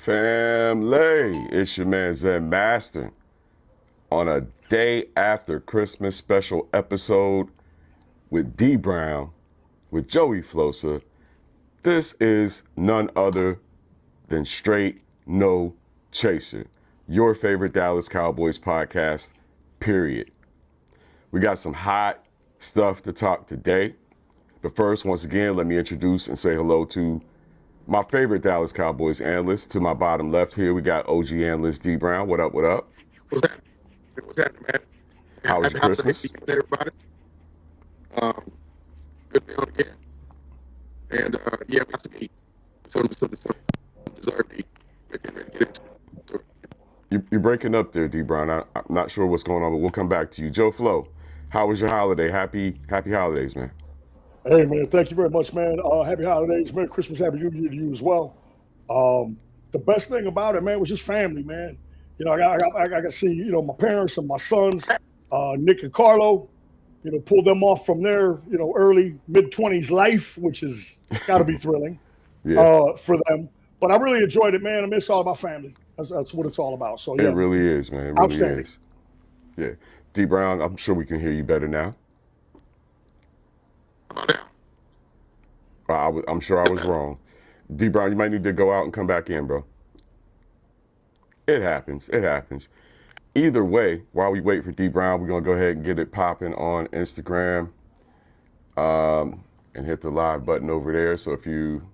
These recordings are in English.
Family, it's your man Zen Master on a day after Christmas special episode with D Brown, with Joey Flosa. This is none other than Straight No Chaser, your favorite Dallas Cowboys podcast, period. We got some hot stuff to talk today. But first, once again, let me introduce and say hello to my favorite Dallas Cowboys analyst. To my bottom left here, we got OG analyst D Brown. What up, what up? What's happening? What's happening, man? How was your Christmas? Everybody. Good to be on again. And yeah, we got some heat. Some deserved heat. You're breaking up there, D Brown. I'm not sure what's going on, but we'll come back to you. Joe Flo, how was your holiday? Happy holidays, man. Hey, man, thank you very much, man. Happy holidays. Merry Christmas, Happy New Year to you as well. The best thing about it, man, was just family, man. You know, I got to see, you know, my parents and my sons, Nick and Carlo, you know, pull them off from their, you know, early, mid-20s life, which is got to be thrilling for them. But I really enjoyed it, man. I mean, it's all about family. That's what it's all about. So, yeah. It really is, man. It really is. Yeah. D Brown, I'm sure we can hear you better now. I'm sure I was wrong. D Brown, you might need to go out and come back in, bro. It happens. It happens. Either way, while we wait for D Brown, we're going to go ahead and get it popping on Instagram and hit the live button over there. So if you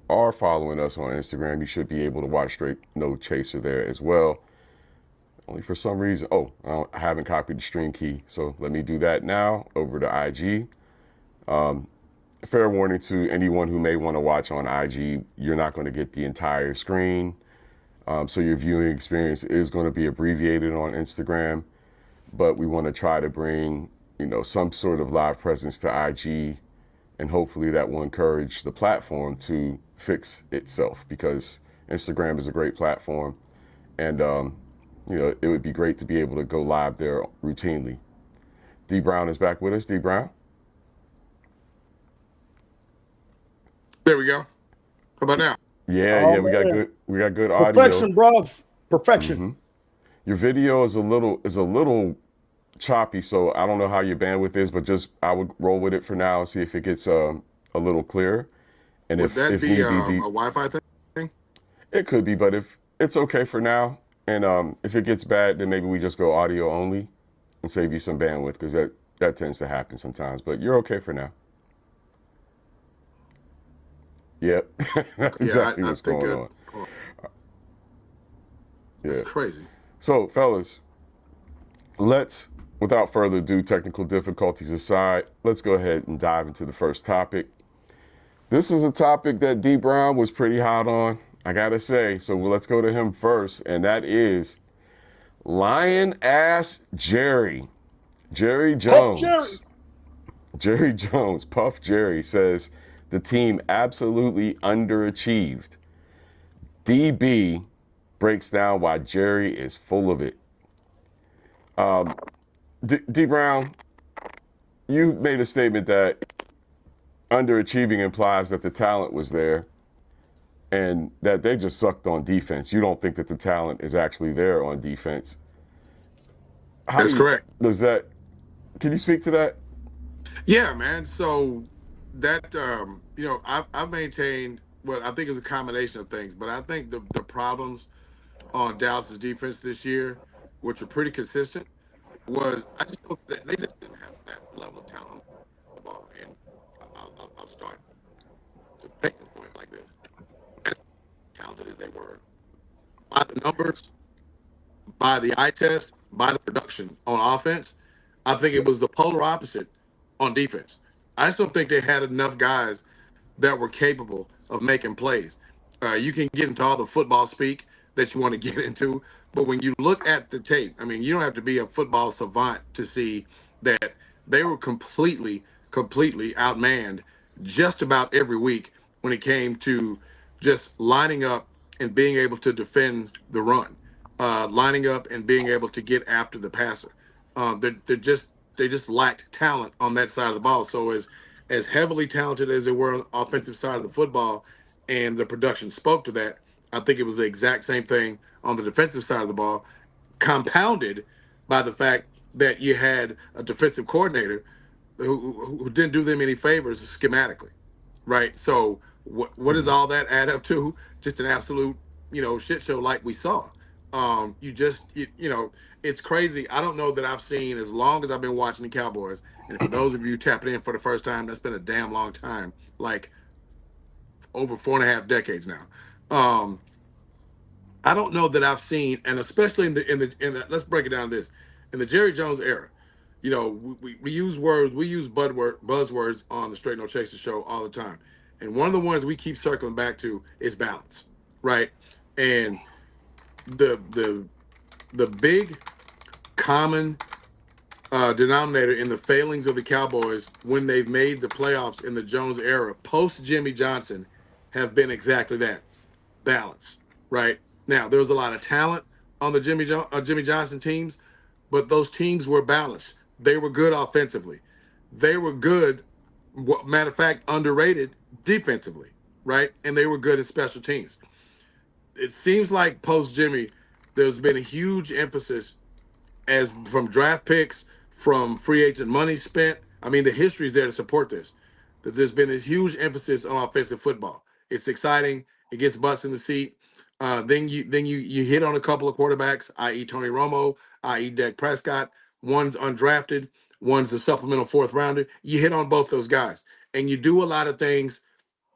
are following us on Instagram, you should be able to watch Straight No Chaser there as well. Only for some reason, I haven't copied the stream key. So let me do that now over to IG. Fair warning to anyone who may want to watch on IG, you're not going to get the entire screen. So your viewing experience is going to be abbreviated on Instagram, but we want to try to bring, you know, some sort of live presence to IG, and hopefully that will encourage the platform to fix itself, because Instagram is a great platform, and you know, it would be great to be able to go live there routinely. D Brown is back with us. D Brown. There we go. How about now? Yeah, we got good audio. Perfection, bro. Perfection. Mm-hmm. Your video is a little choppy, so I don't know how your bandwidth is, but I would roll with it for now and see if it gets a little clearer. And would that be a Wi-Fi thing? It could be, but if it's okay for now, and if it gets bad, then maybe we just go audio only and save you some bandwidth, because that tends to happen sometimes. But you're okay for now. Yep, that's exactly what's going on. That's crazy. So, fellas, without further ado, technical difficulties aside, let's go ahead and dive into the first topic. This is a topic that D Brown was pretty hot on, I gotta say. So let's go to him first, and that is Lion Ass Jerry Jones. Jerry Jones, Puff Jerry, says the team absolutely underachieved. DB breaks down why Jerry is full of it. D Brown, you made a statement that underachieving implies that the talent was there and that they just sucked on defense. You don't think that the talent is actually there on defense. That's correct. Can you speak to that? Yeah, man. So that, you know, I've maintained, well, I think it's a combination of things, but I think the problems on Dallas's defense this year, which are pretty consistent, was I just felt that they just didn't have that level of talent. And I'll start to make the point like this. As talented as they were, by the numbers, by the eye test, by the production on offense, I think it was the polar opposite on defense. I just don't think they had enough guys that were capable of making plays. You can get into all the football speak that you want to get into, but when you look at the tape, I mean, you don't have to be a football savant to see that they were completely outmanned just about every week when it came to just lining up and being able to defend the run, lining up and being able to get after the passer. They just lacked talent on that side of the ball. So as heavily talented as they were on the offensive side of the football, and the production spoke to that, I think it was the exact same thing on the defensive side of the ball, compounded by the fact that you had a defensive coordinator who didn't do them any favors schematically, right? So what does all that add up to? Just an absolute shit show like we saw. It's crazy. I don't know that I've seen, as long as I've been watching the Cowboys, and for those of you tapping in for the first time, that's been a damn long time, like over 4.5 decades now. I don't know that I've seen, and especially in the let's break it down this, in the Jerry Jones era, we use words, we use buzzwords on the Straight No Chaser show all the time, and one of the ones we keep circling back to is balance, right? And the big common denominator in the failings of the Cowboys when they've made the playoffs in the Jones era post Jimmy Johnson have been exactly that: balance, right? Now, there was a lot of talent on the Jimmy Johnson teams, but those teams were balanced. They were good offensively. They were good, matter of fact, underrated defensively, right? And they were good in special teams. It seems like post Jimmy, there's been a huge emphasis, as from draft picks, from free agent money spent. I mean, the history is there to support this. That there's been this huge emphasis on offensive football. It's exciting. It gets butts in the seat. Then you hit on a couple of quarterbacks, i.e. Tony Romo, i.e. Dak Prescott. One's undrafted, one's the supplemental fourth rounder. You hit on both those guys, and you do a lot of things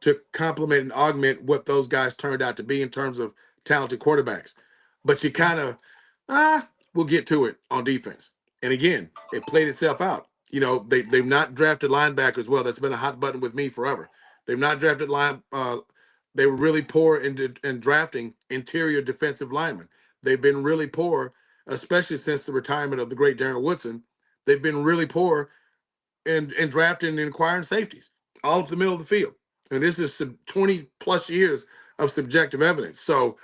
to complement and augment what those guys turned out to be in terms of talented quarterbacks. But you kind of, we'll get to it on defense. And again, it played itself out. They've not drafted linebackers well. That's been a hot button with me forever. They've not drafted they were really poor in drafting interior defensive linemen. They've been really poor, especially since the retirement of the great Darren Woodson. They've been really poor in drafting and acquiring safeties, all up the middle of the field. And this is 20 plus years of subjective evidence. So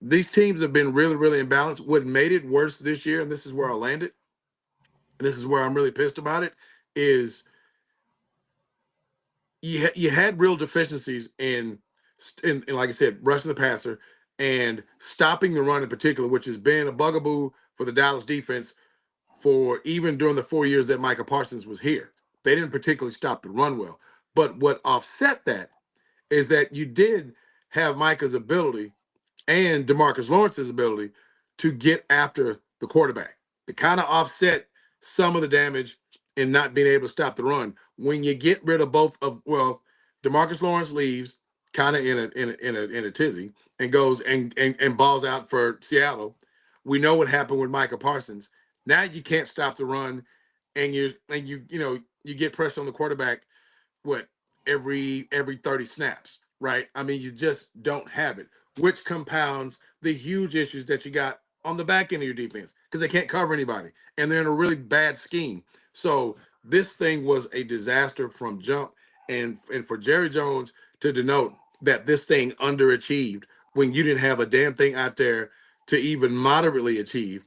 these teams have been really, really imbalanced. What made it worse this year, and this is where I landed, and this is where I'm really pissed about it, is you had real deficiencies in, like I said, rushing the passer and stopping the run in particular, which has been a bugaboo for the Dallas defense for even during the 4 years that Micah Parsons was here. They didn't particularly stop the run well. But what offset that is that you did have Micah's ability and DeMarcus Lawrence's ability to get after the quarterback. To kind of offset some of the damage in not being able to stop the run. When you get rid of both of, DeMarcus Lawrence leaves kind of in a tizzy and goes and balls out for Seattle. We know what happened with Micah Parsons. Now you can't stop the run, and you get pressure on the quarterback every 30 snaps, right? I mean, you just don't have it, which compounds the huge issues that you got on the back end of your defense because they can't cover anybody and they're in a really bad scheme. So this thing was a disaster from jump, and for Jerry Jones to denote that this thing underachieved when you didn't have a damn thing out there to even moderately achieve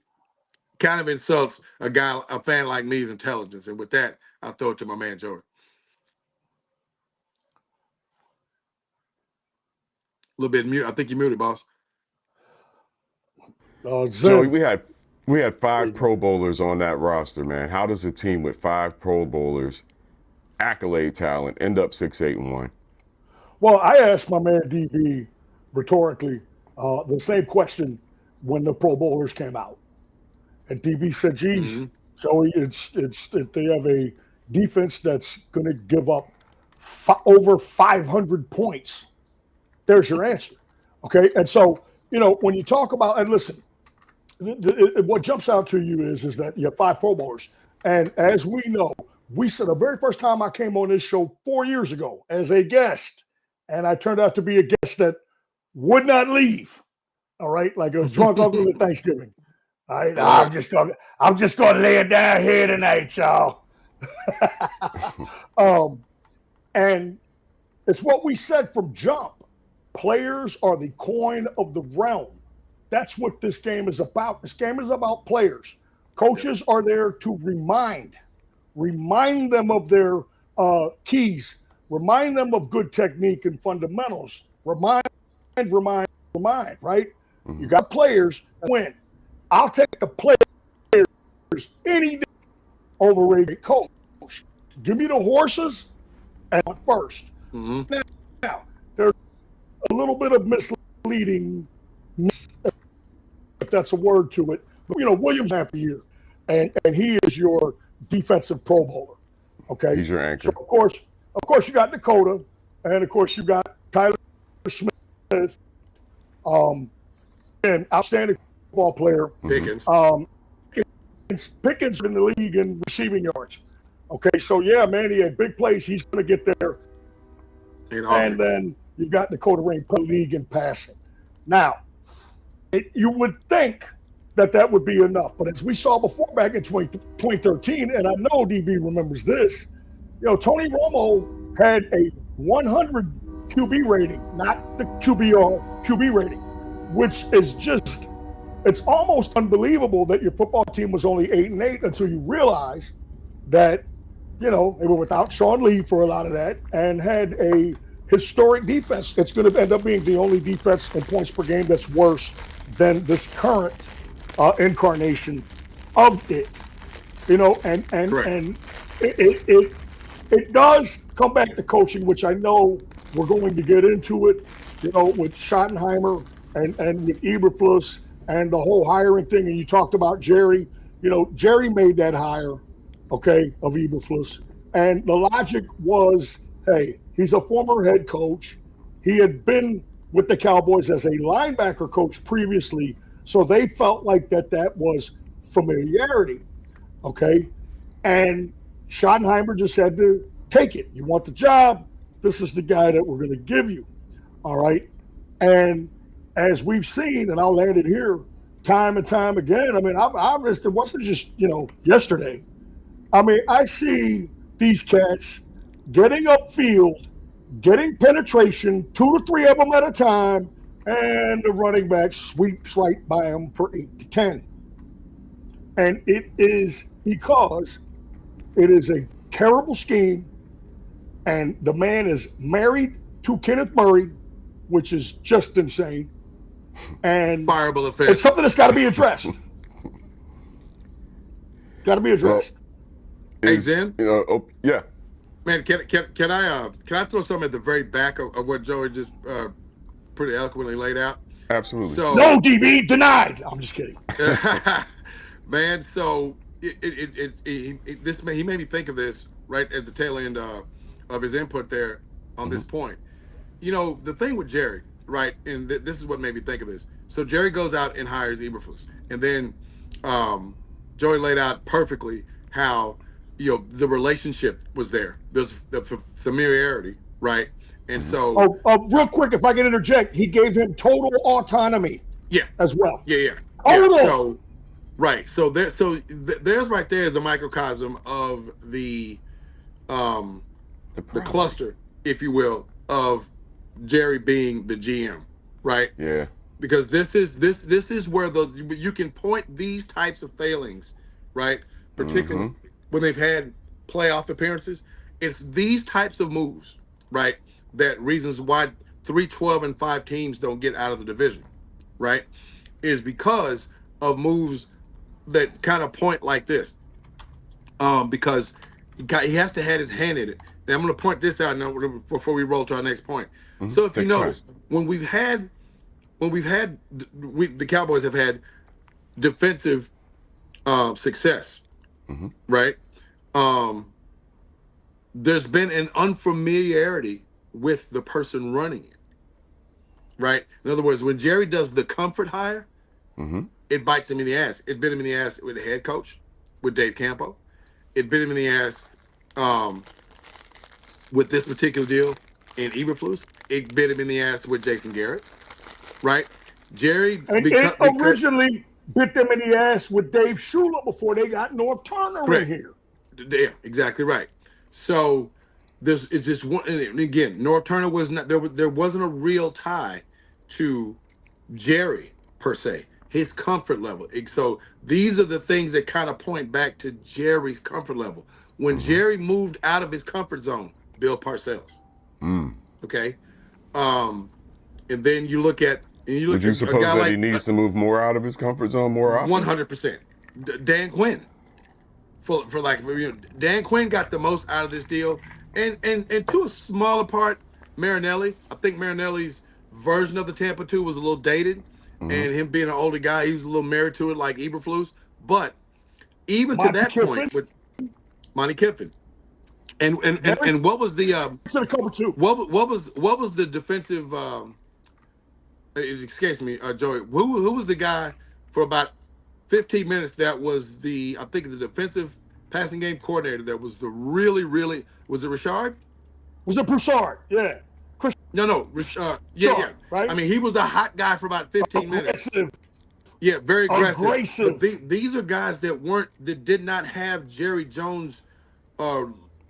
kind of insults a fan like me's intelligence. And with that, I'll throw it to my man Joey. A little bit mute. I think you're muted, boss. Joey, we had 5 Pro Bowlers on that roster, man. How does a team with 5 Pro Bowlers, accolade talent, end up 6-8-1? Well, I asked my man DB rhetorically the same question when the Pro Bowlers came out, and DB said, "Geez, Joey, it's they have a defense that's going to give up over 500 points." There's your answer, okay? And so when you talk about, and listen, what jumps out to you is that you have 5 Pro Bowlers, and as we know, we said the very first time I came on this show 4 years ago as a guest, and I turned out to be a guest that would not leave. All right, like a drunk uncle at Thanksgiving. I'm just gonna lay it down here tonight, y'all. And it's what we said from jump. Players are the coin of the realm. That's what this game is about. This game is about players. Coaches are there to remind them of their keys, remind them of good technique and fundamentals, remind remind, right? Mm-hmm. You got players that win. I'll take the players any day over a coach. Give me the horses and first. Mm-hmm. Now, there's a little bit of misleading, if that's a word to it. But, Williams half a year, and he is your defensive Pro Bowler. Okay, He's your anchor. So of course, you got Dakota, and of course you got Tyler Smith, and outstanding football player Pickens. Pickens in the league in receiving yards. Okay, so yeah, man, he had big plays. He's going to get there. And then you've got Dakota Rain per league in passing. Now, you would think that would be enough, but as we saw before back in 2013, and I know DB remembers this, Tony Romo had a 100 QB rating, not the QB rating, which is just, it's almost unbelievable that your football team was only 8-8 until you realize that, they were without Sean Lee for a lot of that and had a historic defense. It's going to end up being the only defense in points per game that's worse than this current incarnation of it. And it does come back to coaching, which I know we're going to get into it, with Schottenheimer and with Eberflus and the whole hiring thing. And you talked about Jerry. Jerry made that hire, okay, of Eberflus. And the logic was, hey, he's a former head coach. He had been with the Cowboys as a linebacker coach previously, so they felt like that was familiarity, okay? And Schottenheimer just had to take it. You want the job, this is the guy that we're going to give you, all right? And as we've seen, and I'll land it here, time and time again, I mean, it wasn't just, yesterday. I mean, I see these cats getting upfield, getting penetration, 2 to 3 of them at a time, and the running back sweeps right by them for 8 to 10. And it is because it is a terrible scheme, and the man is married to Kenneth Murray, which is just insane. And fireable offense. It's something that's got to be addressed. Got to be addressed. Hey, Zen? Yeah. Man, can I throw something at the very back of what Joey just pretty eloquently laid out? Absolutely. So, no, DB, denied. I'm just kidding. Man, so he made me think of this right at the tail end of his input there on this point. The thing with Jerry, right, and this is what made me think of this. So Jerry goes out and hires Eberflus, and then Joey laid out perfectly how the relationship was there. There's the familiarity, right? And so, real quick, if I can interject, he gave him total autonomy. Yeah, as well. Yeah. So, right. So there's right there is a microcosm of the cluster, if you will, of Jerry being the GM, right? Yeah. Because this is where you can point these types of failings, right? Particularly when they've had playoff appearances. It's these types of moves, right? That reasons why 3-12-5 teams don't get out of the division, right? Is because of moves that kind of point like this. Because he has to have his hand in it. And I'm going to point this out now before we roll to our next point. So if you notice, when the Cowboys have had defensive success, right? There's been an unfamiliarity with the person running it, right? In other words, when Jerry does the comfort hire, it bites him in the ass. It bit him in the ass with the head coach, with Dave Campo. It bit him in the ass with this particular deal in Eberflus. It bit him in the ass with Jason Garrett, right? Jerry originally bit them in the ass with Dave Shula before they got North Turner in here. Yeah, exactly right. So it's just one. And again, North Turner was not there. There wasn't a real tie to Jerry per se. His comfort level. So these are the things that kind of point back to Jerry's comfort level. When Jerry moved out of his comfort zone, Bill Parcells. Okay. And then you look at Would you a suppose guy that he like needs to move more out of his comfort zone more often? 100%. Dan Quinn. For like, Dan Quinn got the most out of this deal, and to a smaller part, Marinelli. I think Marinelli's version of the Tampa 2 was a little dated, and him being an older guy, he was a little married to it like Eberflus. But even to that point with Monty Kiffin, and what was the to the cover two? what was the defensive? It escapes me, Joey. Who was the guy for about 15 minutes that was I think the defensive passing game coordinator that was the really was it Richard? Was it Broussard? Yeah. No, yeah. Right? I mean, he was the hot guy for about 15 minutes. Yeah, very aggressive. But these are guys that did not have Jerry Jones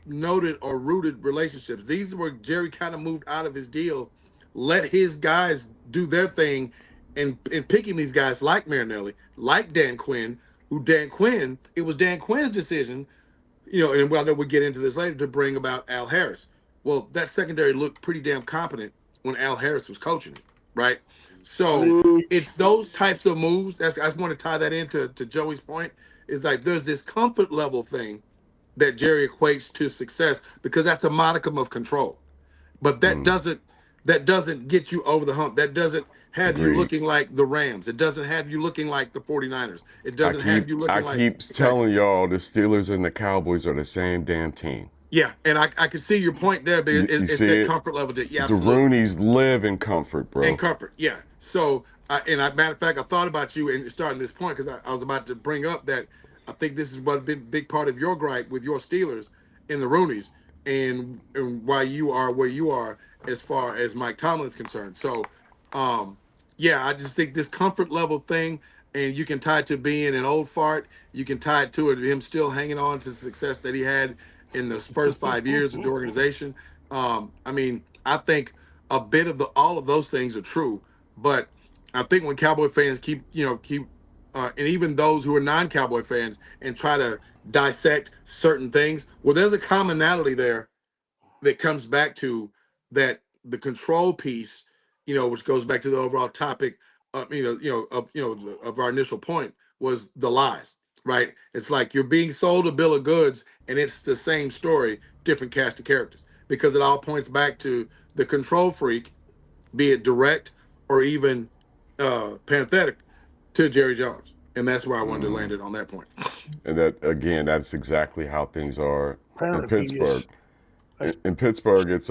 noted or rooted relationships. These were Jerry kind of moved out of his deal, let his guys do their thing, and picking these guys like Marinelli, like Dan Quinn, it was Dan Quinn's decision, and I know we'll get into this later, to bring about Al Harris. Well, that secondary looked pretty damn competent when Al Harris was coaching it, right? So it's those types of moves. I just want to tie that into Joey's point. Is like there's this comfort level thing that Jerry equates to success, because that's a modicum of control. But that doesn't get you over the hump. That doesn't have you looking like the Rams. It doesn't have you looking like the 49ers. It doesn't have you looking like... I keep telling y'all the Steelers and the Cowboys are the same damn team. Yeah, and I can see your point there, but it's that comfort level. Yeah, the Rooneys live in comfort, bro. In comfort, yeah. So, matter of fact, I thought about you and starting this point, because I was about to bring up that I think this is what a big part of your gripe with your Steelers and the Rooneys, and why you are where you are as far as Mike Tomlin's concerned. So, yeah, I just think this comfort level thing, and you can tie it to being an old fart. You can tie it to him still hanging on to the success that he had in the first 5 years of the organization. I mean, I think a bit of all of those things are true, but I think when Cowboy fans keep, and even those who are non-Cowboy fans, and try to dissect certain things, well, there's a commonality there that comes back to that the control piece, which goes back to the overall topic, of our initial point, was the lies, right? It's like you're being sold a bill of goods, and it's the same story, different cast of characters, because it all points back to the control freak, be it direct or even parenthetic to Jerry Jones. And that's where I wanted to land it on that point. And that, again, that's exactly how things are in Pittsburgh. In Pittsburgh, it's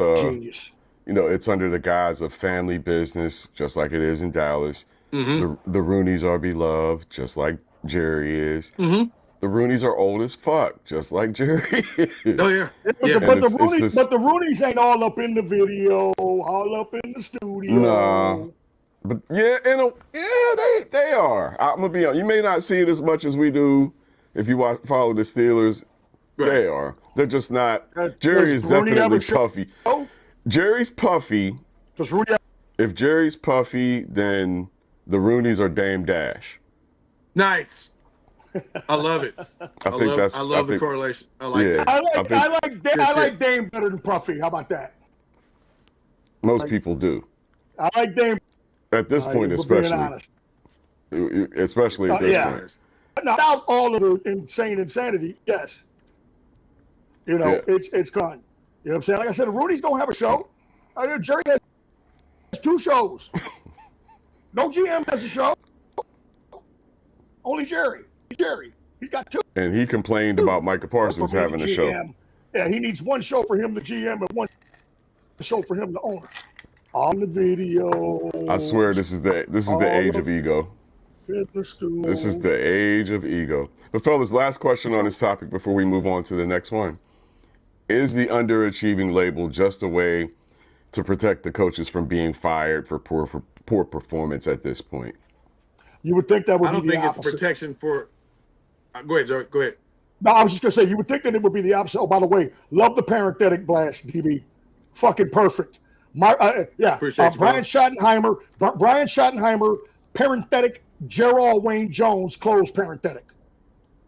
it's under the guise of family business, just like it is in Dallas. The Rooneys are beloved, just like Jerry is. The Rooneys are old as fuck, just like Jerry is. Oh, yeah. But the Rooneys ain't all up in the video, all up in the studio. Nah. But yeah, they are. I'm gonna be honest. You may not see it as much as we do if you follow the Steelers. Right. They are. They're just not. Jerry is definitely puffy. Jerry's puffy. If Jerry's puffy, then the Rooneys are Dame Dash. Nice. I love it. I love the correlation. I like that. I like Dame better than Puffy. How about that? Most people do. I like Dame. At this point, especially at this point. Without all of the insanity, yes. It's gone. You know what I'm saying? Like I said, the Rooneys don't have a show. Jerry has 2 shows. No GM has a show. Only Jerry. He's got 2. And he complained about Micah Parsons having a show. Yeah, he needs 1 show for him, the GM, and 1 show for him, the owner. On the video. I swear this is the age of ego. This is the age of ego. But fellas, last question on this topic before we move on to the next one. Is the underachieving label just a way to protect the coaches from being fired for poor performance at this point? You would think that would be the opposite. I don't think it's a protection for... Go ahead, Joey. Go ahead. No, I was just going to say, you would think that it would be the opposite. Oh, by the way, love the parenthetic blast, DB. Fucking perfect. Brian Schottenheimer, parenthetic, Gerald Wayne Jones, close parenthetic.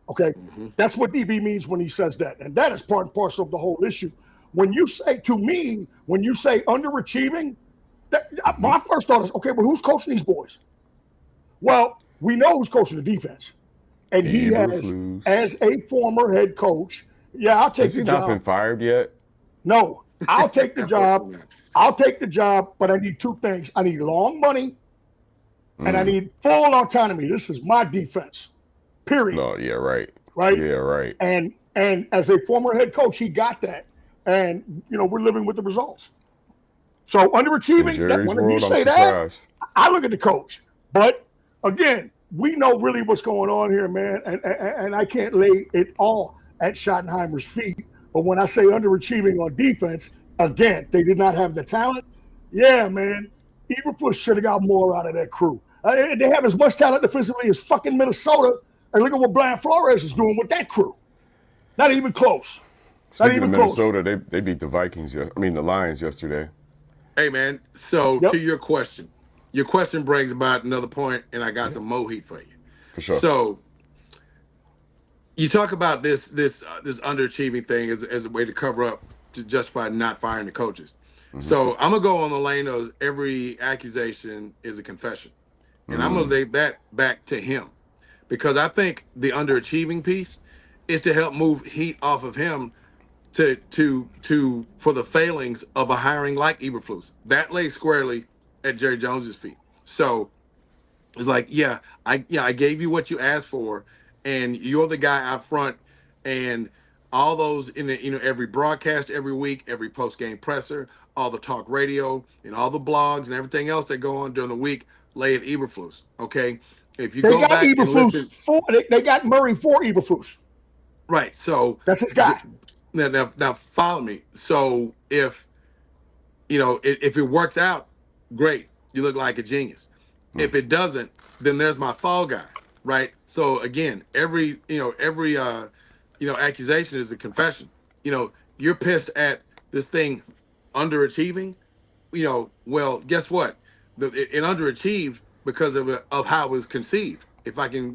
Okay? That's what DB means when he says that. And that is part and parcel of the whole issue. When you say underachieving, My first thought is, okay, but who's coaching these boys? Well, we know who's coaching the defense. And he has, as a former head coach, I'll take the job. Has he not been fired yet? No, I'll take the job. I'll take the job, but I need two things. I need long money, and I need full autonomy. This is my defense, period. No, yeah, right. Right? Yeah, right. And as a former head coach, he got that. And, we're living with the results. So underachieving, when you say that, I look at the coach. But, again, we know really what's going on here, man. And I can't lay it all at Schottenheimer's feet. But when I say underachieving on defense, again, they did not have the talent. Yeah, man. Eberflus should have got more out of that crew. They have as much talent defensively as fucking Minnesota. And look at what Brian Flores is doing with that crew. Not even close. Speaking of Minnesota, they beat the Vikings. The Lions yesterday. Hey, man. So to your question brings about another point, and I got some more heat for you. For sure. So you talk about this underachieving thing as a way to cover up to justify not firing the coaches. Mm-hmm. So I'm gonna go on the lane of every accusation is a confession, and I'm gonna lay that back to him, because I think the underachieving piece is to help move heat off of him to for the failings of a hiring like Eberflus. That lays squarely at Jerry Jones's feet. So it's like, I gave you what you asked for, and you're the guy out front, and all those in the every broadcast every week, every post game presser, all the talk radio, and all the blogs and everything else that go on during the week lay at Eberflus. Okay, if you go back and listen, they got Murray for Eberflus. Right. So that's his guy. Now follow me. So if it works out, great. You look like a genius. If it doesn't, then there's my fall guy, right? So again, every accusation is a confession. You're pissed at this thing underachieving. Well, guess what? It underachieved because of how it was conceived. If I can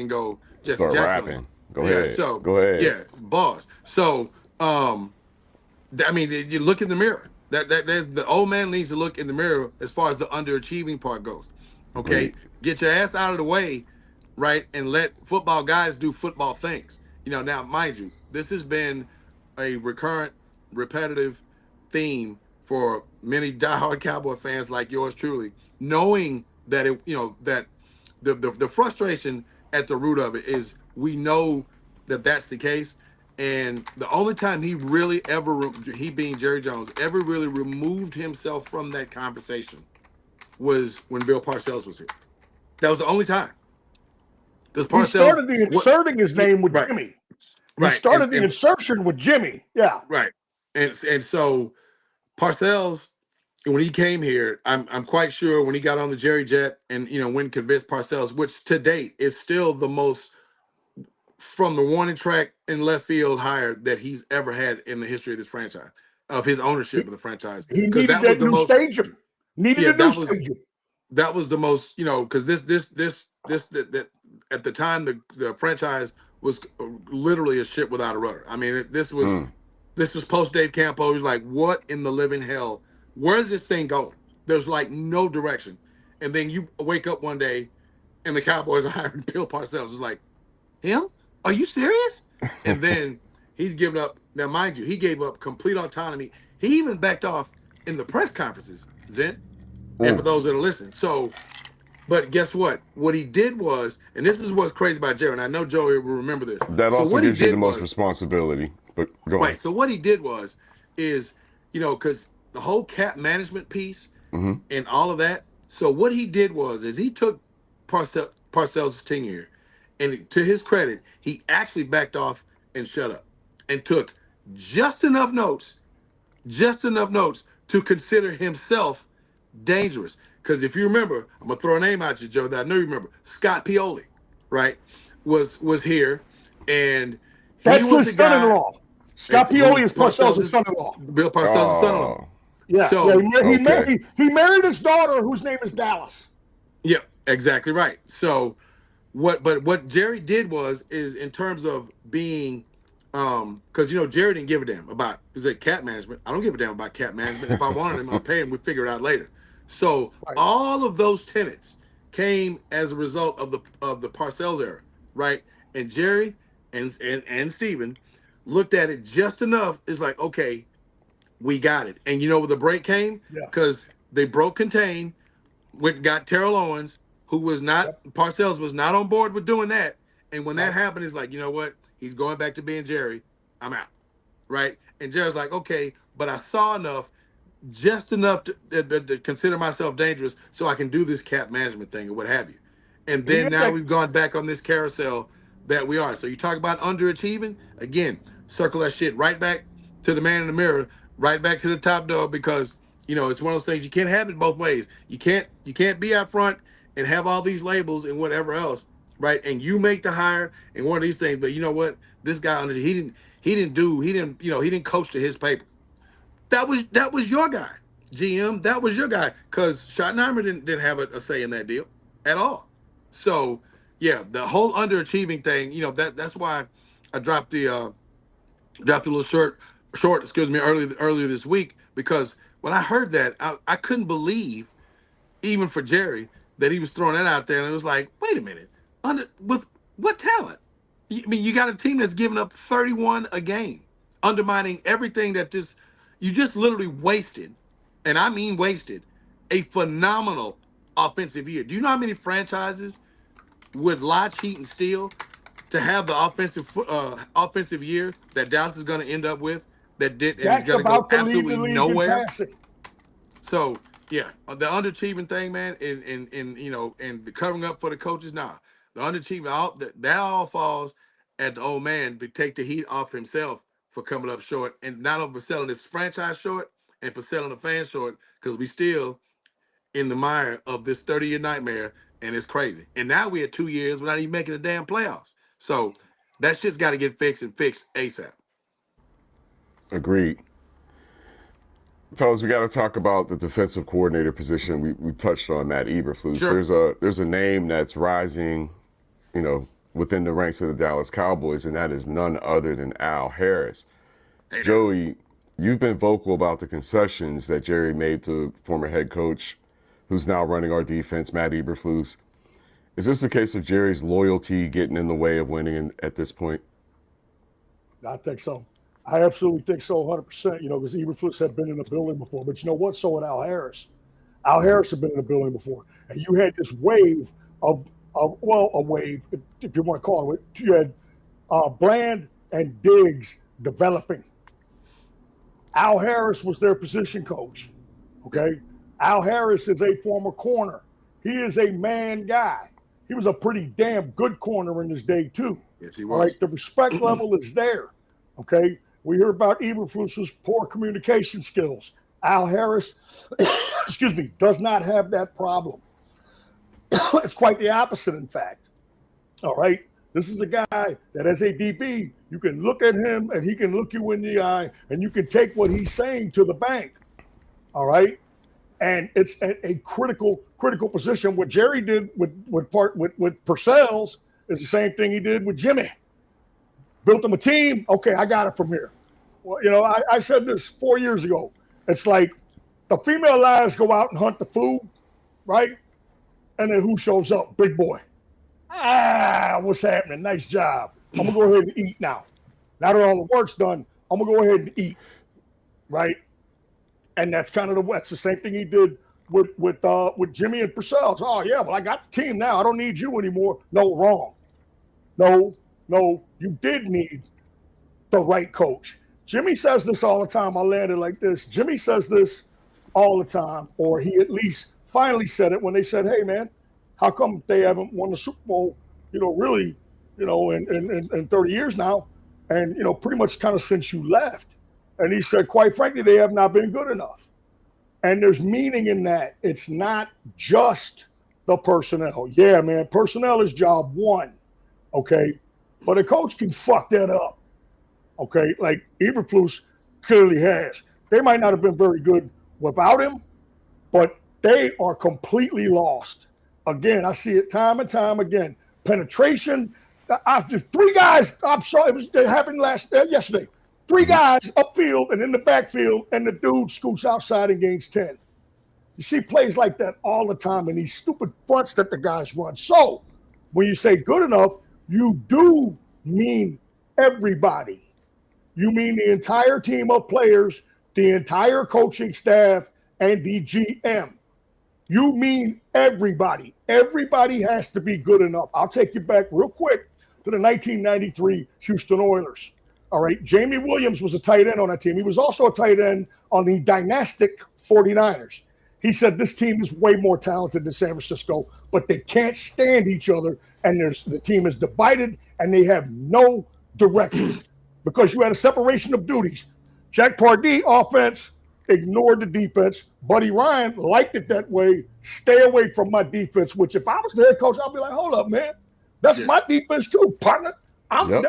go Jesse Start Jackson. Rapping. Go ahead. So go ahead. Yeah, boss. So you look in the mirror. That the old man needs to look in the mirror as far as the underachieving part goes. Okay, get your ass out of the way, right, and let football guys do football things. Now, mind you, this has been a recurrent, repetitive theme for many diehard Cowboy fans like yours truly, knowing that that the frustration at the root of it is we know that that's the case. And the only time he really he being Jerry Jones, ever really removed himself from that conversation was when Bill Parcells was here. That was the only time. Because Parcells, he started the inserting his name with Jimmy. He started the insertion with Jimmy. Yeah. Right. And so Parcells, when he came here, I'm quite sure when he got on the Jerry Jet and when convinced Parcells, which to date is still the most from the warning track in left field hire that he's ever had in the history of this franchise, of his ownership of the franchise. He needed that new stadium. That was the most, because this at the time the franchise was literally a ship without a rudder. I mean, this was post Dave Campo. He's like, what in the living hell? Where's this thing going? There's like no direction. And then you wake up one day and the Cowboys are hiring Bill Parcells. It's like, him? Are you serious? And then he's given up. Now, mind you, he gave up complete autonomy. He even backed off in the press conferences, Zen, and for those that are listening. So, but guess what? What he did was, and this is what's crazy about Jerry, and I know Joey will remember this. That also gives you the most responsibility. But go on. Right. So what he did is, because the whole cap management piece and all of that. So what he did is he took Parcells' tenure. And to his credit, he actually backed off and shut up and took just enough notes to consider himself dangerous. Because if you remember, I'm going to throw a name at you, Joe, that I know you remember. Scott Pioli, right, was here. And that's his son-in-law. Scott Pioli is Parcells' son-in-law. Bill Parcells' son-in-law. Yeah, so, he married his daughter, whose name is Dallas. Yeah, exactly right. So what Jerry did is in terms of being, because Jerry didn't give a damn about cap management. I don't give a damn about cap management. If I wanted him, I'll pay him. We'll figure it out later. So Right. all of those tenants came as a result of the Parcells era, right? And Jerry and Steven looked at it just enough. It's like, okay, we got it. And you know where the break came? Yeah. Because they broke contain, went and got Terrell Owens, who was not Yep. Parcells was not on board with doing that. And when that Right. happened, it's like, you know what? He's going back to being Jerry. I'm out. Right? And Jerry's like, okay, but I saw enough, just enough to consider myself dangerous so I can do this cap management thing or what have you. And He then had now that. we've gone back on this carousel that we are. So you talk about underachieving, again, circle that shit right back to the man in the mirror, right back to the top dog, because it's one of those things you can't have it both ways. You can't be out front and have all these labels and whatever else, right? And you make the hire and one of these things, but you know what? This guy he didn't coach to his paper. That was your guy, GM. That was your guy, because Schottenheimer didn't have a say in that deal at all. So yeah, the whole underachieving thing, that's why I dropped a little short, excuse me, earlier this week, because when I heard that, I couldn't believe, even for Jerry, that he was throwing that out there, and it was like, wait a minute, with what talent? I mean, you got a team that's giving up 31 a game, undermining everything that you just literally wasted, and I mean wasted, a phenomenal offensive year. Do you know how many franchises would lie, cheat, and steal to have the offensive year that Dallas is going to end up with, that did, and is Dak's going to go about to lead the absolutely league in nowhere? passing. So yeah, the underachieving thing, man, and the covering up for the coaches. Nah, the underachieving, that all falls at the old man to take the heat off himself for coming up short, and not only for selling this franchise short and for selling the fans short, because we still in the mire of this 30-year nightmare, and it's crazy. And now we had 2 years without even making the damn playoffs. So that shit's got to get fixed, and fixed ASAP. Agreed. Fellas, we got to talk about the defensive coordinator position. We touched on Matt Eberflus. Sure. There's a name that's rising, within the ranks of the Dallas Cowboys, and that is none other than Al Harris. Hey, Joey, you've been vocal about the concessions that Jerry made to former head coach, who's now running our defense, Matt Eberflus. Is this a case of Jerry's loyalty getting in the way of winning at this point? I think so. I absolutely think so, 100%. Because Eberflus had been in the building before, but you know what? So had Al Harris. Al Harris had been in the building before, and you had this wave of a wave, if you want to call it. You had Bland and Diggs developing. Al Harris was their position coach. Okay, Al Harris is a former corner. He is a man guy. He was a pretty damn good corner in his day too. Yes, he All was. right, the respect level is there. Okay, we hear about Eberflus's poor communication skills. Al Harris, excuse me, does not have that problem. It's quite the opposite, in fact. All right, this is a guy that, as a DB, you can look at him and he can look you in the eye, and you can take what he's saying to the bank. All right, and it's a critical position. What Jerry did with Parcells is the same thing he did with Jimmy. Built him a team. Okay, I got it from here. Well, I said this 4 years ago. It's like the female lions go out and hunt the food, right? And then who shows up? Big boy. What's happening? Nice job. I'm gonna go ahead and eat now. Now that all the work's done, I'm gonna go ahead and eat, right? And that's that's the same thing he did with Jimmy and Parcells. Oh yeah, well I got the team now. I don't need you anymore. No, wrong. No, you did need the right coach. Jimmy says this all the time. I landed like this. Jimmy says this all the time, or he at least finally said it when they said, "Hey man, how come they haven't won the Super Bowl? Really, in 30 years now, and pretty much kind of since you left." And he said, quite frankly, they have not been good enough. And there's meaning in that. It's not just the personnel. Yeah, man, personnel is job one, okay? But a coach can fuck that up, okay? Like Eberflus clearly has. They might not have been very good without him, but they are completely lost. Again, I see it time and time again. Penetration. After three guys, I'm sorry, it happened yesterday. Three guys upfield and in the backfield, and the dude scoots outside and gains 10. You see plays like that all the time in these stupid fronts that the guys run. So when you say good enough, you do mean everybody. You mean the entire team of players, the entire coaching staff, and the GM. You mean everybody. Everybody has to be good enough. I'll take you back real quick to the 1993 Houston Oilers. All right. Jamie Williams was a tight end on that team. He was also a tight end on the dynastic 49ers. He said this team is way more talented than San Francisco, but they can't stand each other, and the team is divided, and they have no direction because you had a separation of duties. Jack Pardee, offense, ignored the defense. Buddy Ryan liked it that way. Stay away from my defense, which if I was the head coach, I'd be like, hold up, man. That's my defense too, partner. All of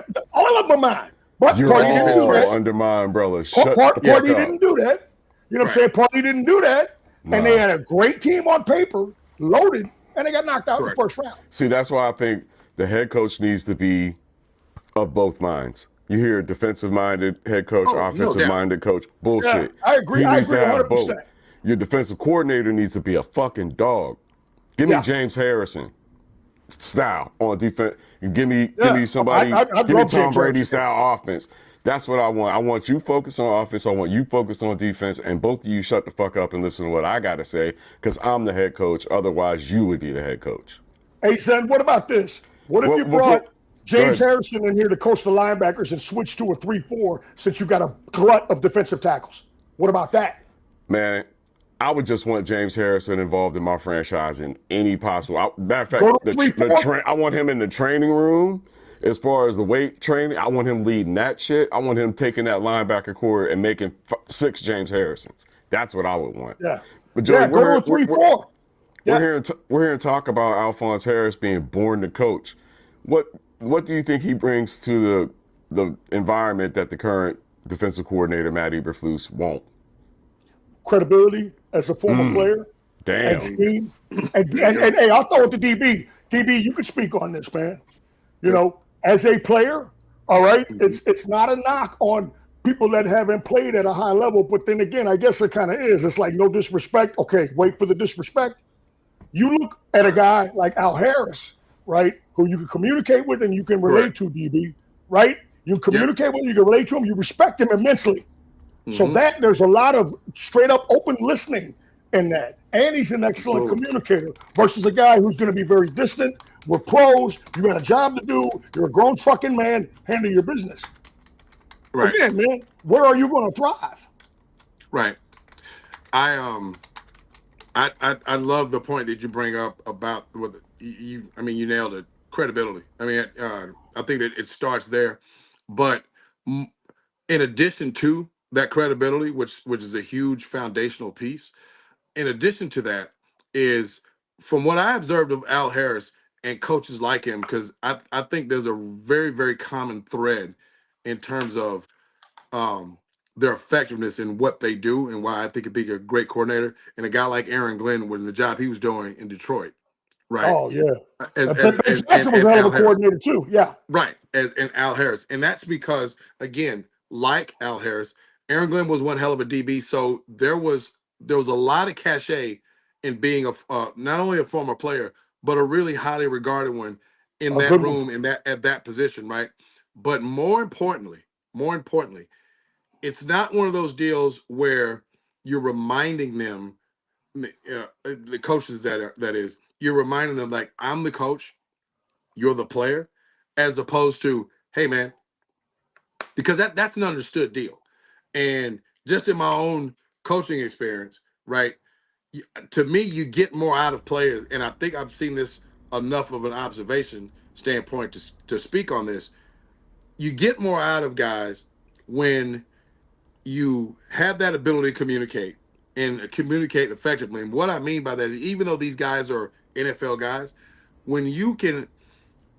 them are mine. But You're Pardee didn't do that. under my umbrella. Pardee didn't do that. You know what I'm saying? Pardee didn't do that. And they had a great team on paper, loaded, and they got knocked out in the first round. See, that's why I think the head coach needs to be of both minds. You hear defensive-minded head coach, offensive-minded coach. Bullshit. Yeah, I agree. He needs to have 100%. both. Your defensive coordinator needs to be a fucking dog. Give me James Harrison style on defense. Give me somebody. Give me Tom Brady style offense. That's what I want. I want you focused on offense. I want you focused on defense. And both of you shut the fuck up and listen to what I got to say because I'm the head coach. Otherwise, you would be the head coach. Hey, son, what about this? What if you brought James Harrison in here to coach the linebackers and switch to a 3-4 since you got a glut of defensive tackles? What about that? Man, I would just want James Harrison involved in my franchise in any possible. Matter of fact, I want him in the training room. As far as the weight training, I want him leading that shit. I want him taking that linebacker core and making 6 James Harrisons. That's what I would want. Yeah. But Joey, go to 3-4. We're here to talk about Alphonse Harris being born to coach. What do you think he brings to the environment that the current defensive coordinator Matt Eberflus won't? Credibility as a former player. Damn. And scheme. And hey, I'll throw it to DB. DB, you can speak on this, man. You know, as a player, all right, it's not a knock on people that haven't played at a high level, but then again, I guess it kind of is. It's like no disrespect. Okay, wait for the disrespect. You look at a guy like Al Harris, right, who you can communicate with and you can relate to, DB, right? You communicate with him, you can relate to him, you respect him immensely. So that there's a lot of straight up open listening in that. And he's an excellent communicator versus a guy who's going to be very distant. We're pros. You got a job to do. You're a grown fucking man. Handle your business. Right. Again, man, where are you going to thrive? Right. I love the point that you bring up about what you nailed it. Credibility. I mean, I think that it starts there, but in addition to that credibility, which is a huge foundational piece, in addition to that is from what I observed of Al Harris and coaches like him, because I think there's a very, very common thread in terms of their effectiveness in what they do and why I think it'd be a great coordinator. And a guy like Aaron Glenn with the job he was doing in Detroit. Right. Oh, yeah. And Jackson was a hell of a coordinator too. Yeah. Right. And Al Harris. And that's because, again, like Al Harris, Aaron Glenn was one hell of a DB. So there was a lot of cachet in being not only a former player, but a really highly regarded one in that room, at that position, right? But more importantly, it's not one of those deals where you're reminding them, the coaches that is, you're reminding them like, I'm the coach, you're the player, as opposed to, hey man, because that's an understood deal. And just in my own coaching experience, right? To me, you get more out of players, and I think I've seen this enough of an observation standpoint to speak on this. You get more out of guys when you have that ability to communicate and communicate effectively. And what I mean by that is, even though these guys are NFL guys, when you can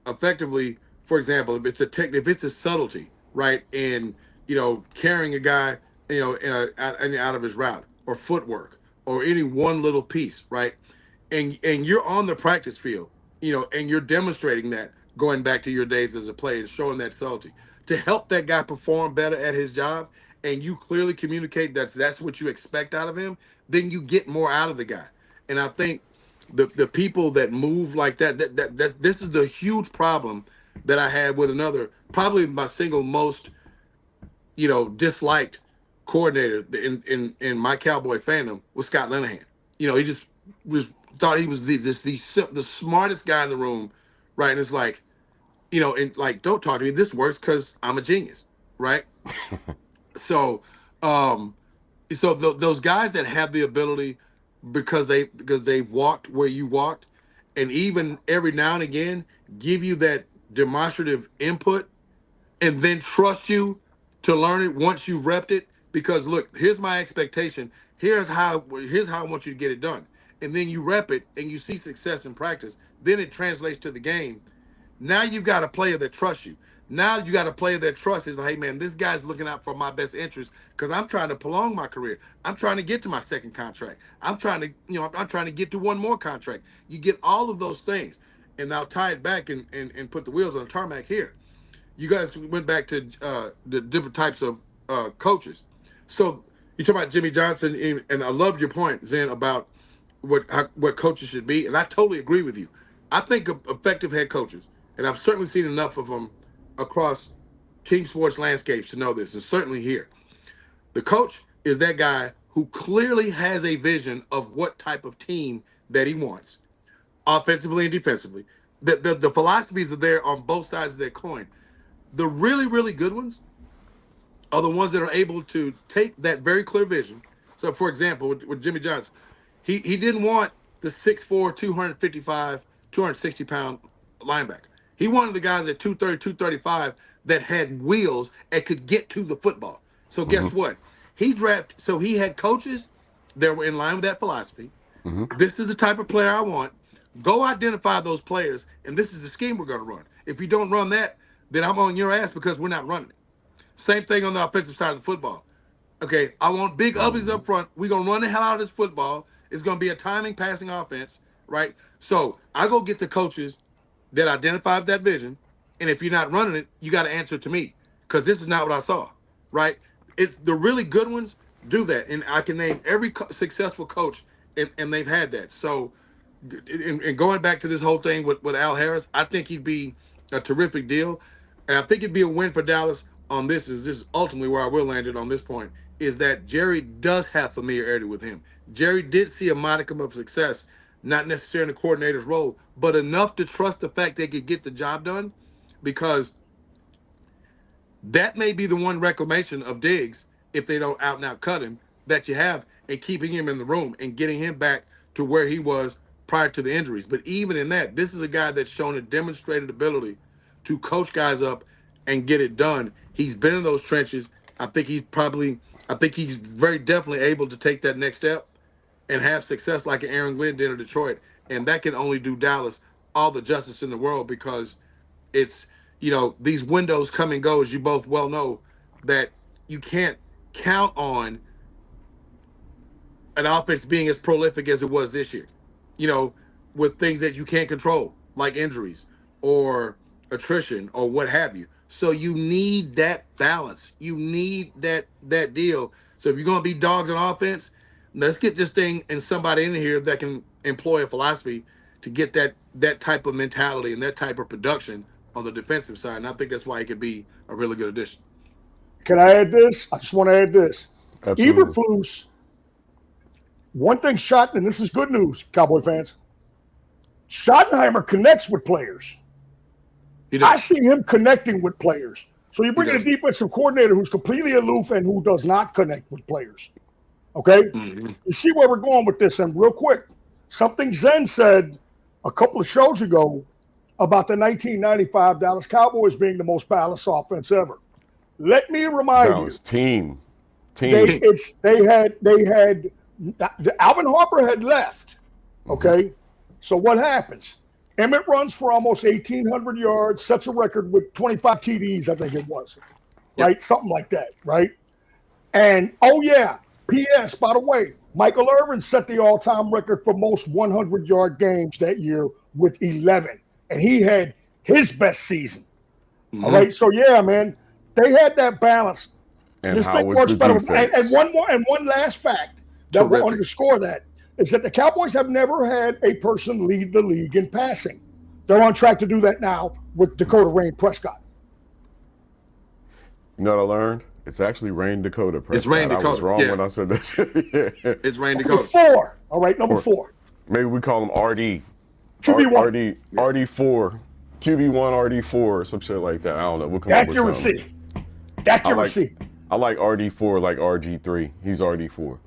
effectively, for example, if it's a subtlety, right, and carrying a guy, out of his route or footwork, or any one little piece, right? And you're on the practice field, and you're demonstrating that, going back to your days as a player, showing that subtlety to help that guy perform better at his job and you clearly communicate that's what you expect out of him, then you get more out of the guy. And I think the people that move like that this is the huge problem that I had with another, probably my single most, disliked coordinator in my Cowboy fandom was Scott Linehan. He just was thought he was the smartest guy in the room, right? And it's like, and like, don't talk to me. This works because I'm a genius, right? So, those guys that have the ability because they've walked where you walked, and even every now and again give you that demonstrative input, and then trust you to learn it once you've repped it. Because look, here's my expectation. Here's how I want you to get it done, and then you rep it and you see success in practice. Then it translates to the game. Now you've got a player that trusts you. Now you got a player that trusts is like, hey man, this guy's looking out for my best interest because I'm trying to prolong my career. I'm trying to get to my second contract. I'm trying to, I'm trying to get to one more contract. You get all of those things, and I'll tie it back and put the wheels on the tarmac here. You guys went back to the different types of coaches. So you talk about Jimmy Johnson, and I love your point, Zen, about what coaches should be, and I totally agree with you. I think of effective head coaches, and I've certainly seen enough of them across team sports landscapes to know this, and certainly here. The coach is that guy who clearly has a vision of what type of team that he wants, offensively and defensively. The philosophies are there on both sides of that coin. The really, really good ones are the ones that are able to take that very clear vision. So, for example, with Jimmy Johnson, he didn't want the 6'4", 255, 260-pound linebacker. He wanted the guys at 230, 235 that had wheels and could get to the football. So guess what? So he had coaches that were in line with that philosophy. This is the type of player I want. Go identify those players, and this is the scheme we're going to run. If you don't run that, then I'm on your ass because we're not running it. Same thing on the offensive side of the football. Okay, I want big uglies up front. We're going to run the hell out of this football. It's going to be a timing passing offense, right? So I go get the coaches that identify that vision, and if you're not running it, you got to answer to me because this is not what I saw, right? It's the really good ones do that, and I can name every successful coach, and they've had that. So, and going back to this whole thing with Al Harris, I think he'd be a terrific deal, and I think it'd be a win for Dallas on this. This is ultimately where I will land it on this point, is that Jerry does have familiarity with him. Jerry did see a modicum of success, not necessarily in the coordinator's role, but enough to trust the fact they could get the job done, because that may be the one reclamation of Diggs, if they don't out and out cut him, that you have, and keeping him in the room and getting him back to where he was prior to the injuries. But even in that, this is a guy that's shown a demonstrated ability to coach guys up and get it done. He's been in those trenches. I think he's very definitely able to take that next step and have success like an Aaron Glenn did in Detroit. And that can only do Dallas all the justice in the world, because it's, these windows come and go, as you both well know, that you can't count on an offense being as prolific as it was this year, with things that you can't control, like injuries or attrition or what have you. So you need that balance. You need that deal. So if you're going to be dogs on offense, let's get this thing and somebody in here that can employ a philosophy to get that type of mentality and that type of production on the defensive side. And I think that's why it could be a really good addition. Can I add this? I just want to add this. Absolutely. Eberflus, one thing and this is good news, Cowboy fans, Schottenheimer connects with players. I see him connecting with players. So you bring in a defensive coordinator who's completely aloof and who does not connect with players. Okay? Mm-hmm. You see where we're going with this. And real quick, something Zen said a couple of shows ago about the 1995 Dallas Cowboys being the most balanced offense ever. Let me remind you. Team. They had Alvin Harper had left. Okay? Mm-hmm. So what happens? Emmett runs for almost 1,800 yards, sets a record with 25 TDs, I think it was, right? Yep. Something like that, right? And, P.S., by the way, Michael Irvin set the all-time record for most 100-yard games that year with 11, and he had his best season. Mm-hmm. All right, so, man, they had that balance. And this how thing was works the better. defense? And one last fact that will underscore that is that the Cowboys have never had a person lead the league in passing. They're on track to do that now with Dakota Rain Prescott. You know what I learned? It's actually Rain Dakota Prescott. It's Rain Dakota. I was wrong when I said that. Yeah. It's Rain Number Dakota. 4. All right, number 4. Maybe we call him RD. QB1. RD4. QB1, RD4, or some shit like that. I don't know. We'll come up with something. Accuracy. I like RD4 like RG3. He's RD4.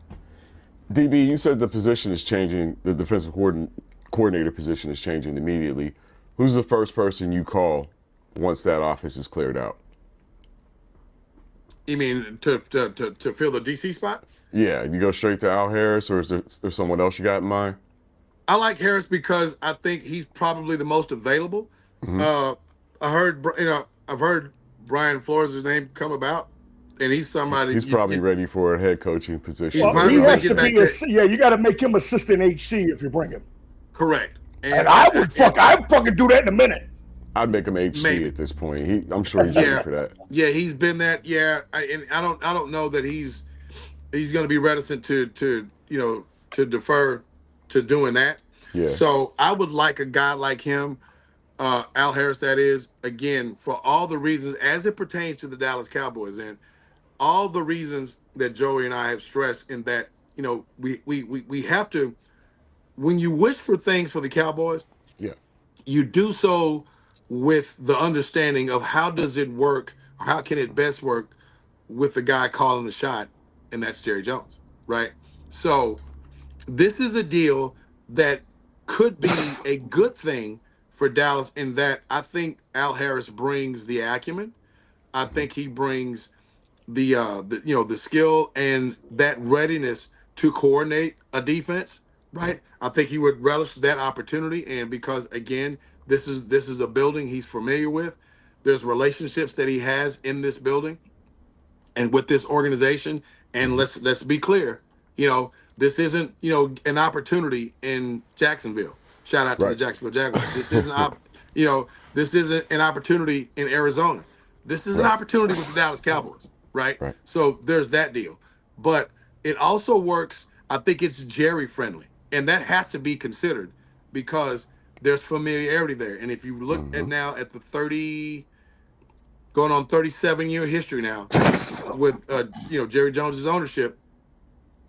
DB, you said the position is changing, the defensive coordinator position is changing immediately. Who's the first person you call once that office is cleared out? You mean to fill the DC spot? Yeah, you go straight to Al Harris, or is there someone else you got in mind? I like Harris because I think he's probably the most available. I've heard Brian Flores' name come about, and he's somebody. He's probably ready for a head coaching position. Well, he has to be. You got to make him assistant HC if you bring him. Correct. And I'd fucking do that in a minute. I'd make him HC at this point. I'm sure he's ready for that. Yeah, he's been that. Yeah, and I don't know that he's going to be reticent to defer to doing that. Yeah. So I would like a guy like him, Al Harris, that is, again, for all the reasons as it pertains to the Dallas Cowboys and all the reasons that Joey and I have stressed in that, we have to, when you wish for things for the Cowboys, you do so with the understanding of how does it work, or how can it best work with the guy calling the shot, and that's Jerry Jones, right? So this is a deal that could be a good thing for Dallas in that I think Al Harris brings the acumen. I think he brings the skill and that readiness to coordinate a defense, right? I think he would relish that opportunity, and because again, this is a building he's familiar with. There's relationships that he has in this building and with this organization. And let's be clear, this isn't an opportunity in Jacksonville. Shout out to the Jacksonville Jaguars. This isn't this isn't an opportunity in Arizona. This is an opportunity with the Dallas Cowboys, right? So there's that deal. But it also works. I think it's Jerry friendly, and that has to be considered because there's familiarity there. And if you look at now at the 37-year history now with Jerry Jones's ownership,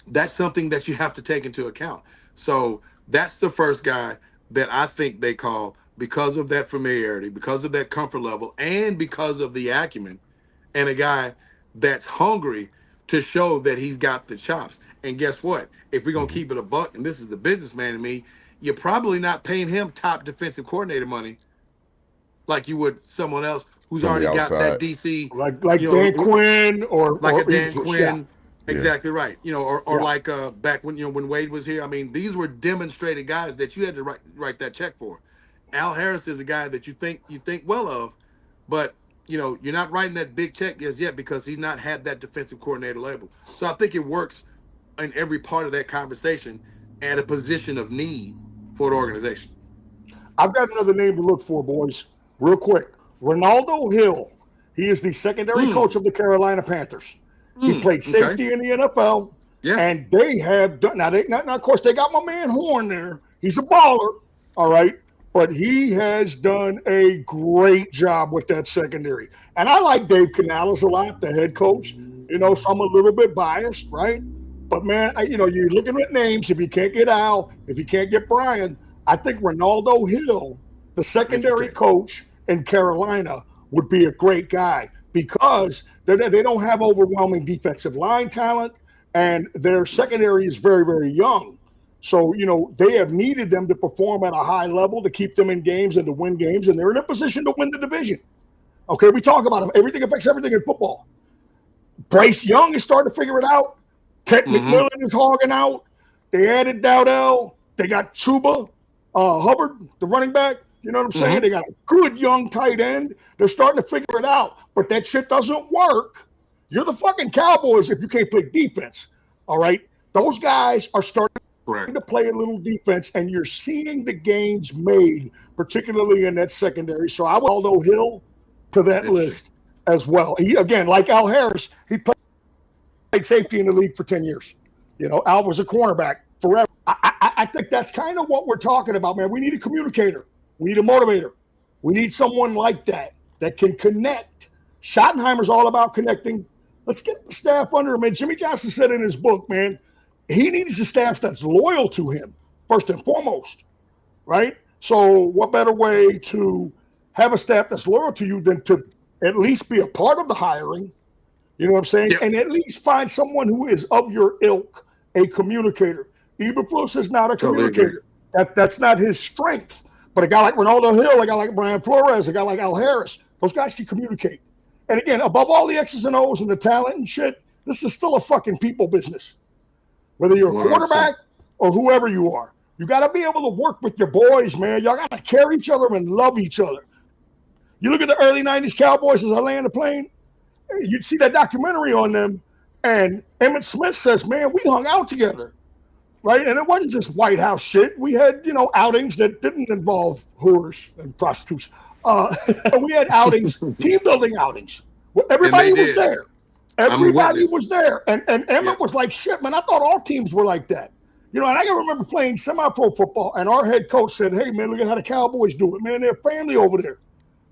that's something that you have to take into account. So that's the first guy that I think they call because of that familiarity, because of that comfort level, and because of the acumen, and a guy that's hungry to show that he's got the chops. And guess what? If we're going to keep it a buck, and this is the businessman in me, you're probably not paying him top defensive coordinator money like you would someone else who's already got that DC. Like Dan Quinn or a Dan Quinn. Yeah. Exactly right. Or like back when Wade was here. I mean, these were demonstrated guys that you had to write that check for. Al Harris is a guy that you think well of, but you're not writing that big check as yet because he's not had that defensive coordinator label. So I think it works in every part of that conversation at a position of need for the organization. I've got another name to look for, boys. Real quick. Ronaldo Hill. He is the secondary coach of the Carolina Panthers. He played safety in the NFL. Yeah. And they have done now, of course, they got my man Horn there. He's a baller, all right. But he has done a great job with that secondary. And I like Dave Canales a lot, the head coach. So I'm a little bit biased, right? But man, you're looking at names. If you can't get Al, if you can't get Brian, I think Ronaldo Hill, the secondary coach in Carolina, would be a great guy because they don't have overwhelming defensive line talent, and their secondary is very, very young. So, they have needed them to perform at a high level to keep them in games and to win games, and they're in a position to win the division. Okay, we talk about everything affects everything in football. Bryce Young is starting to figure it out. Ted McMillan is hogging out. They added Dowdell. They got Chuba Hubbard, the running back. You know what I'm saying? They got a good young tight end. They're starting to figure it out. But that shit doesn't work. You're the fucking Cowboys if you can't play defense. All right? Those guys are starting to play a little defense, and you're seeing the gains made, particularly in that secondary. So I would Aldo Hill to that list as well. He, again, like Al Harris, he played played safety in the league for 10 years. Al was a cornerback forever. I think that's kind of what we're talking about, man. We need a communicator. We need a motivator. We need someone like that can connect. Schottenheimer's all about connecting. Let's get the staff under him. Man, Jimmy Johnson said in his book, man, he needs a staff that's loyal to him, first and foremost, right? So what better way to have a staff that's loyal to you than to at least be a part of the hiring, you know what I'm saying? Yep. And at least find someone who is of your ilk, a communicator. Eberflus is not a communicator. That's not his strength. But a guy like Ronaldo Hill, a guy like Brian Flores, a guy like Al Harris, those guys can communicate. And again, above all the X's and O's and the talent and shit, this is still a fucking people business. Whether you're a quarterback or whoever you are. You got to be able to work with your boys, man. Y'all got to care each other and love each other. You look at the early 90s Cowboys as I land the plane, you'd see that documentary on them, and Emmitt Smith says, man, we hung out together, right? And it wasn't just White House shit. We had, outings that didn't involve whores and prostitution. We had outings, team-building outings. Everybody was there. Everybody was there. And Emmitt was like, shit, man, I thought all teams were like that. And I can remember playing semi-pro football, and our head coach said, hey, man, look at how the Cowboys do it. Man, they're family over there,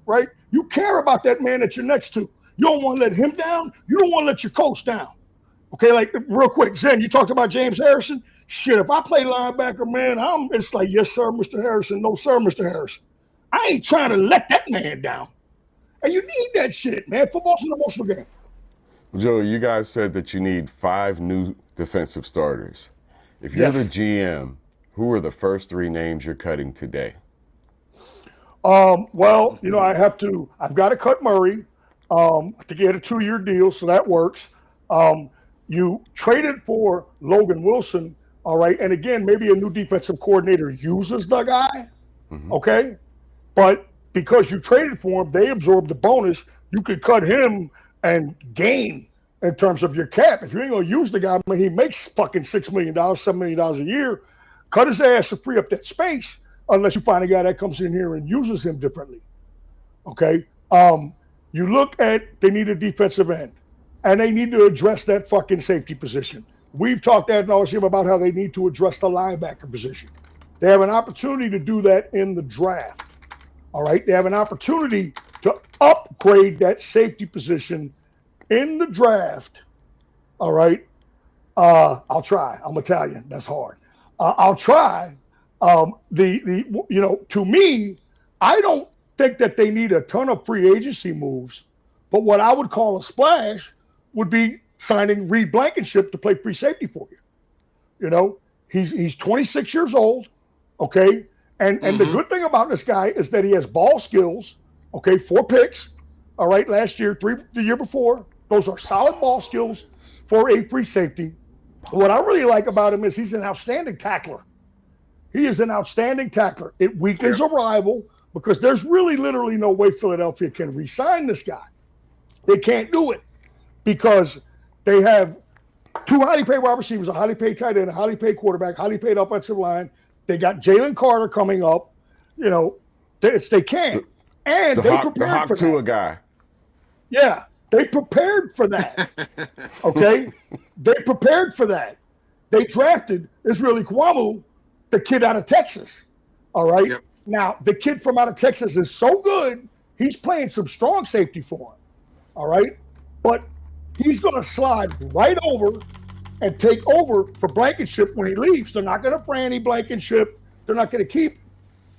right? You care about that man that you're next to. You don't want to let him down. You don't want to let your coach down. Okay, like real quick, Zen, you talked about James Harrison. Shit, if I play linebacker, man, it's like, yes, sir, Mr. Harrison. No, sir, Mr. Harrison. I ain't trying to let that man down. And you need that shit, man. Football's an emotional game. Joey, you guys said that you need 5 new defensive starters. If you're the GM, who are the first 3 names you're cutting today? Well, I've got to cut Murray. I think he had a 2-year deal, so that works. You traded for Logan Wilson, all right? And again, maybe a new defensive coordinator uses the guy, okay? But because you traded for him, they absorbed the bonus. You could cut him and gain in terms of your cap. If you ain't going to use the guy, I mean, he makes fucking $6 million, $7 million a year. Cut his ass to free up that space unless you find a guy that comes in here and uses him differently, okay? You look at, they need a defensive end, and they need to address that fucking safety position. We've talked ad nauseum about how they need to address the linebacker position. They have an opportunity to do that in the draft, all right? They have an opportunity to upgrade that safety position in the draft, all right? I'll try. I'm Italian. That's hard. I'll try. To me, I don't think that they need a ton of free agency moves, but what I would call a splash would be signing Reed Blankenship to play free safety for you. He's 26 years old, okay? And the good thing about this guy is that he has ball skills, okay? 4 picks, all right, last year, 3 the year before. Those are solid ball skills for a free safety. What I really like about him is he's an outstanding tackler. He is an outstanding tackler. It weakens a rival because there's really literally no way Philadelphia can re-sign this guy. They can't do it because they have 2 highly paid wide receivers, a highly paid tight end, a highly paid quarterback, highly paid offensive line. They got Jalen Carter coming up. They can't. And they prepared for that. Guy. Yeah, they prepared for that. Okay? They prepared for that. They drafted Israel Ikwamu, the kid out of Texas. All right? Yep. Now, the kid from out of Texas is so good, he's playing some strong safety for him. All right? But he's going to slide right over and take over for Blankenship when he leaves. They're not going to Franny Blankenship. They're not going to keep him.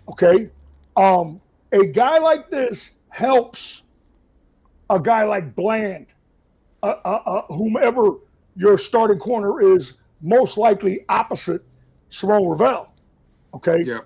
Okay? A guy like this helps a guy like Bland, whomever your starting corner is, most likely opposite Sharon Ravel. Okay? Yeah.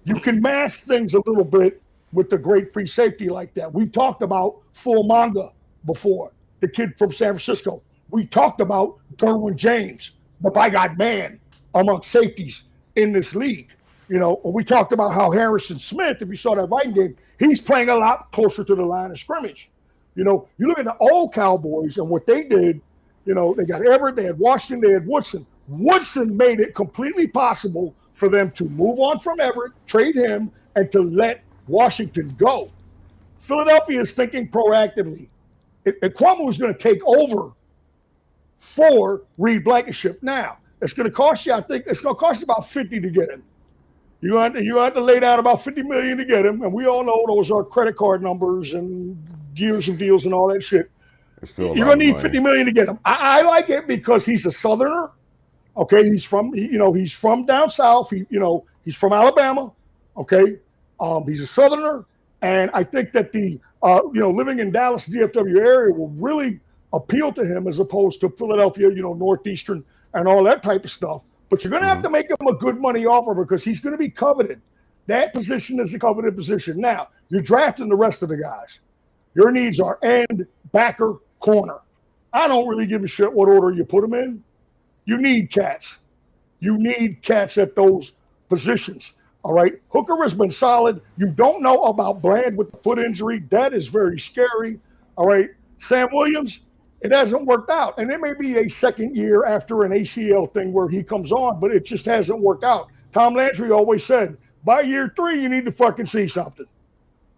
You can mask things a little bit with the great free safety like that. We talked about Full Manga before, the kid from San Francisco. We talked about Derwin James, the by God man among safeties in this league. We talked about how Harrison Smith, if you saw that Viking game, he's playing a lot closer to the line of scrimmage. You look at the old Cowboys and what they did, they got Everett, they had Washington, they had Woodson. Woodson made it completely possible for them to move on from Everett, trade him, and to let Washington go. Philadelphia is thinking proactively. Ikwamu is going to take over for Reed Blankenship. Now, it's going to cost you, I think, it's going to cost you about 50 to get him. You have to lay down about 50 million to get him, and we all know those are credit card numbers and years and deals and all that shit. It's still a You're lot going to of need money. 50 million to get him. I like it because he's a Southerner. Okay, he's from down south. He's from Alabama. Okay, he's a Southerner, and I think that the living in Dallas DFW area will really appeal to him as opposed to Philadelphia, Northeastern and all that type of stuff. But you're going to have to make him a good money offer because he's going to be coveted. That position is a coveted position. Now you're drafting the rest of the guys. Your needs are end, backer, corner. I don't really give a shit what order you put them in. You need cats. You need cats at those positions. All right. Hooker has been solid. You don't know about Bland with the foot injury. That is very scary. All right. Sam Williams, it hasn't worked out. And it may be a second year after an ACL thing where he comes on, but it just hasn't worked out. Tom Landry always said, by year 3, you need to fucking see something.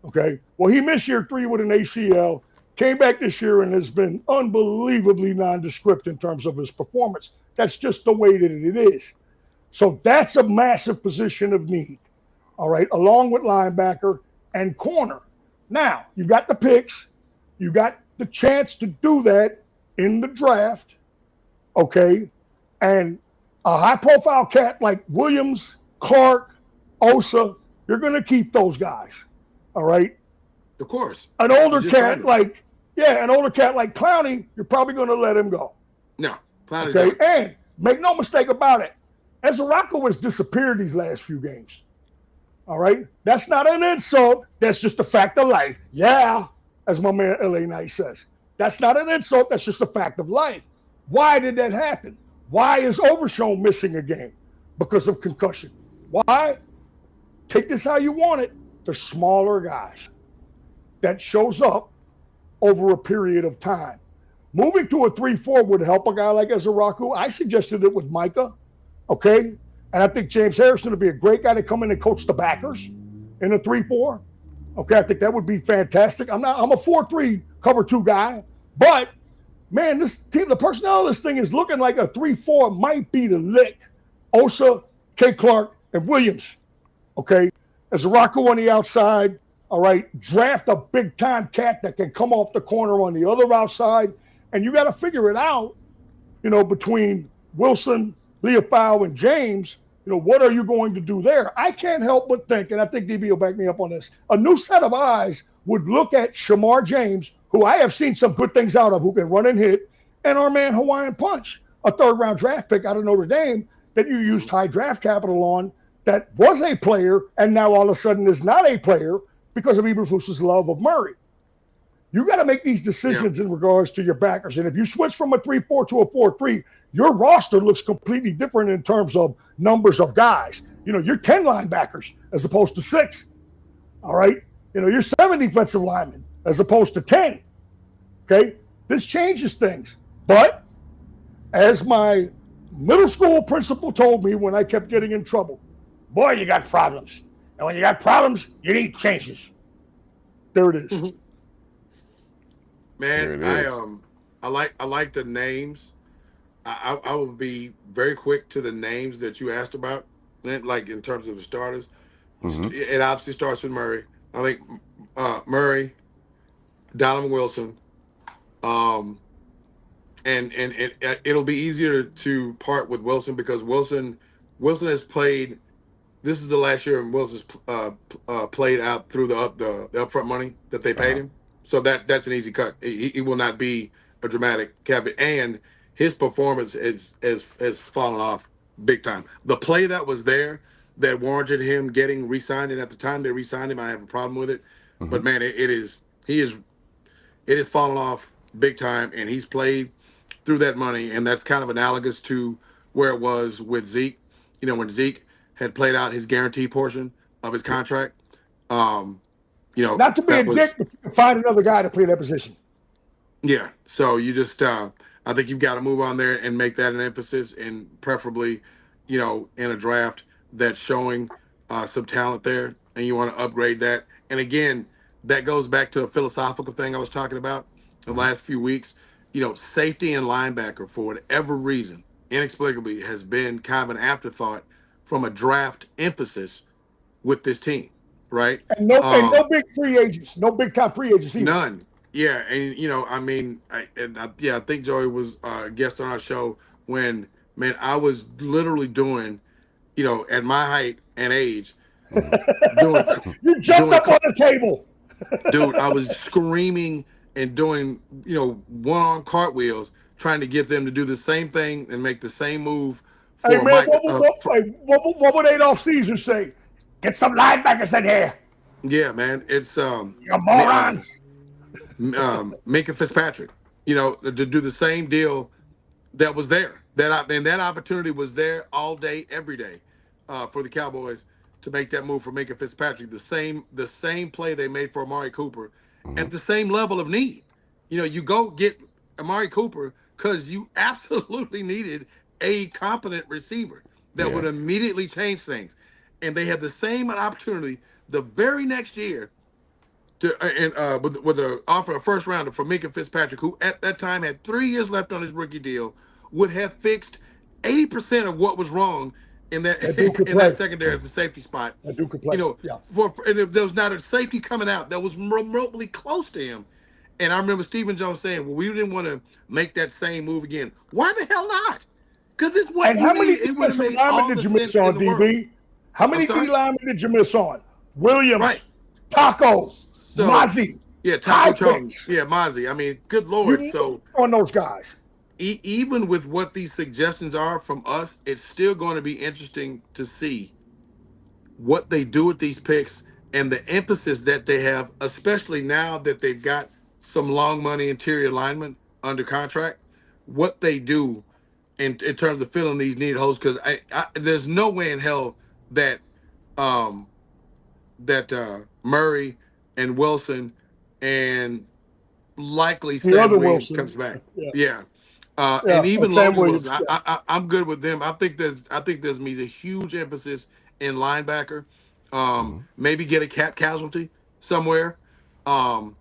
Okay. Well, he missed year 3 with an ACL, came back this year and has been unbelievably nondescript in terms of his performance. That's just the way that it is. So that's a massive position of need, all right, along with linebacker and corner. Now, you've got the picks. You got the chance to do that in the draft, okay? And a high-profile cat like Williams, Clark, Osa, you're going to keep those guys, all right? Of course. An older cat like Clowney, you're probably going to let him go. No, Clowney's okay, done. and make no mistake about it, Ezerako has disappeared these last few games. All right? That's not an insult. That's just a fact of life. Yeah, as my man L.A. Knight says. That's not an insult. That's just a fact of life. Why did that happen? Why is Overshown missing a game? Because of concussion. Why? Take this how you want it. The smaller guys. That shows up over a period of time. Moving to a 3-4 would help a guy like Ezeraku. I suggested it with Micah. Okay, and I think James Harrison would be a great guy to come in and coach the backers in a 3-4. Okay, I think that would be fantastic. I'm a 4-3 cover 2 guy, but man, this team, the personnel of this thing is looking like a 3-4 might be the lick. Osa, K. Clark, and Williams. Okay, as Rocco on the outside. All right, draft a big time cat that can come off the corner on the other outside, and you got to figure it out. Between Wilson, Leofau, and James, what are you going to do there? I can't help but think, and I think DB will back me up on this, a new set of eyes would look at Shamar James, who I have seen some good things out of, who can run and hit, and our man Hawaiian Punch, a 3rd-round draft pick out of Notre Dame that you used high draft capital on, that was a player and now all of a sudden is not a player because of Eberflus's love of Murray. You got to make these decisions in regards to your backers. And if you switch from a 3-4 to a 4-3, your roster looks completely different in terms of numbers of guys. You're 10 linebackers as opposed to 6. All right? You're 7 defensive linemen as opposed to 10. Okay? This changes things. But as my middle school principal told me when I kept getting in trouble, boy, you got problems. And when you got problems, you need changes. There it is. Man, I like the names. I will be very quick to the names that you asked about, like in terms of the starters. It obviously starts with Murray. I think Murray, Donovan Wilson, and it'll be easier to part with Wilson because Wilson has played. This is the last year Wilson's played out through the upfront money that they paid him. So that's an easy cut. He will not be a dramatic caveat, and his performance has fallen off big time. The play that was there that warranted him getting re-signed, and at the time they re-signed him, I have a problem with it. But man, it has fallen off big time, and he's played through that money, and that's kind of analogous to where it was with Zeke. When Zeke had played out his guarantee portion of his contract. Not to be a dick, but find another guy to play that position. Yeah. So you just, I think you've got to move on there and make that an emphasis, and preferably, in a draft that's showing some talent there, and you want to upgrade that. And again, that goes back to a philosophical thing I was talking about the last few weeks. safety and linebacker for whatever reason, inexplicably, has been kind of an afterthought from a draft emphasis with this team, right? And no big free agents, no big time free agents either. None. Yeah, and I mean, I think Joey was a guest on our show when, man, I was literally doing, at my height and age, doing You jumped doing up on the table. dude, I was screaming and doing, one-arm cartwheels, trying to get them to do the same thing and make the same move Hey for man, Mike. what would Adolph Caesar say? Get some linebackers in here, Yeah, man, it's you morons. Minka Fitzpatrick. To do the same deal that was there. That opportunity was there all day, every day, for the Cowboys to make that move for Minka Fitzpatrick. The same play they made for Amari Cooper, at the same level of need. You go get Amari Cooper because you absolutely needed a competent receiver that would immediately change things, and they had the same opportunity the very next year with an offer a first rounder for Minka Fitzpatrick, who at that time had 3 years left on his rookie deal, would have fixed 80% of what was wrong in that in that secondary as a safety spot. That dude could play. Yeah. And if there was not a safety coming out that was remotely close to him. And I remember Stephen Jones saying, "Well, we didn't want to make that same move again. Why the hell not? Because it's what And you how many need. It would have defensive made all linemen the did you miss sense on, in the world." DB? How many D sorry? linemen did you miss on? Williams, Right. Taco, So, Mozzie. Yeah, High Taco Charles. picks. Yeah, Mozzie. I mean, good You Lord. need So on those guys. even with what these suggestions are from us, it's still going to be interesting to see what they do with these picks and the emphasis that they have, especially now that they've got some long money interior linemen under contract, what they do in terms of filling these needed holes. Because there's no way in hell that um, Murray and Wilson and likely The Sam other Williams Wilson. comes back. Yeah. Yeah. Yeah, And even Sam Logan Williams, Wilson, I'm good with them. I think there's me a huge emphasis in linebacker. Maybe get a cap casualty somewhere, um,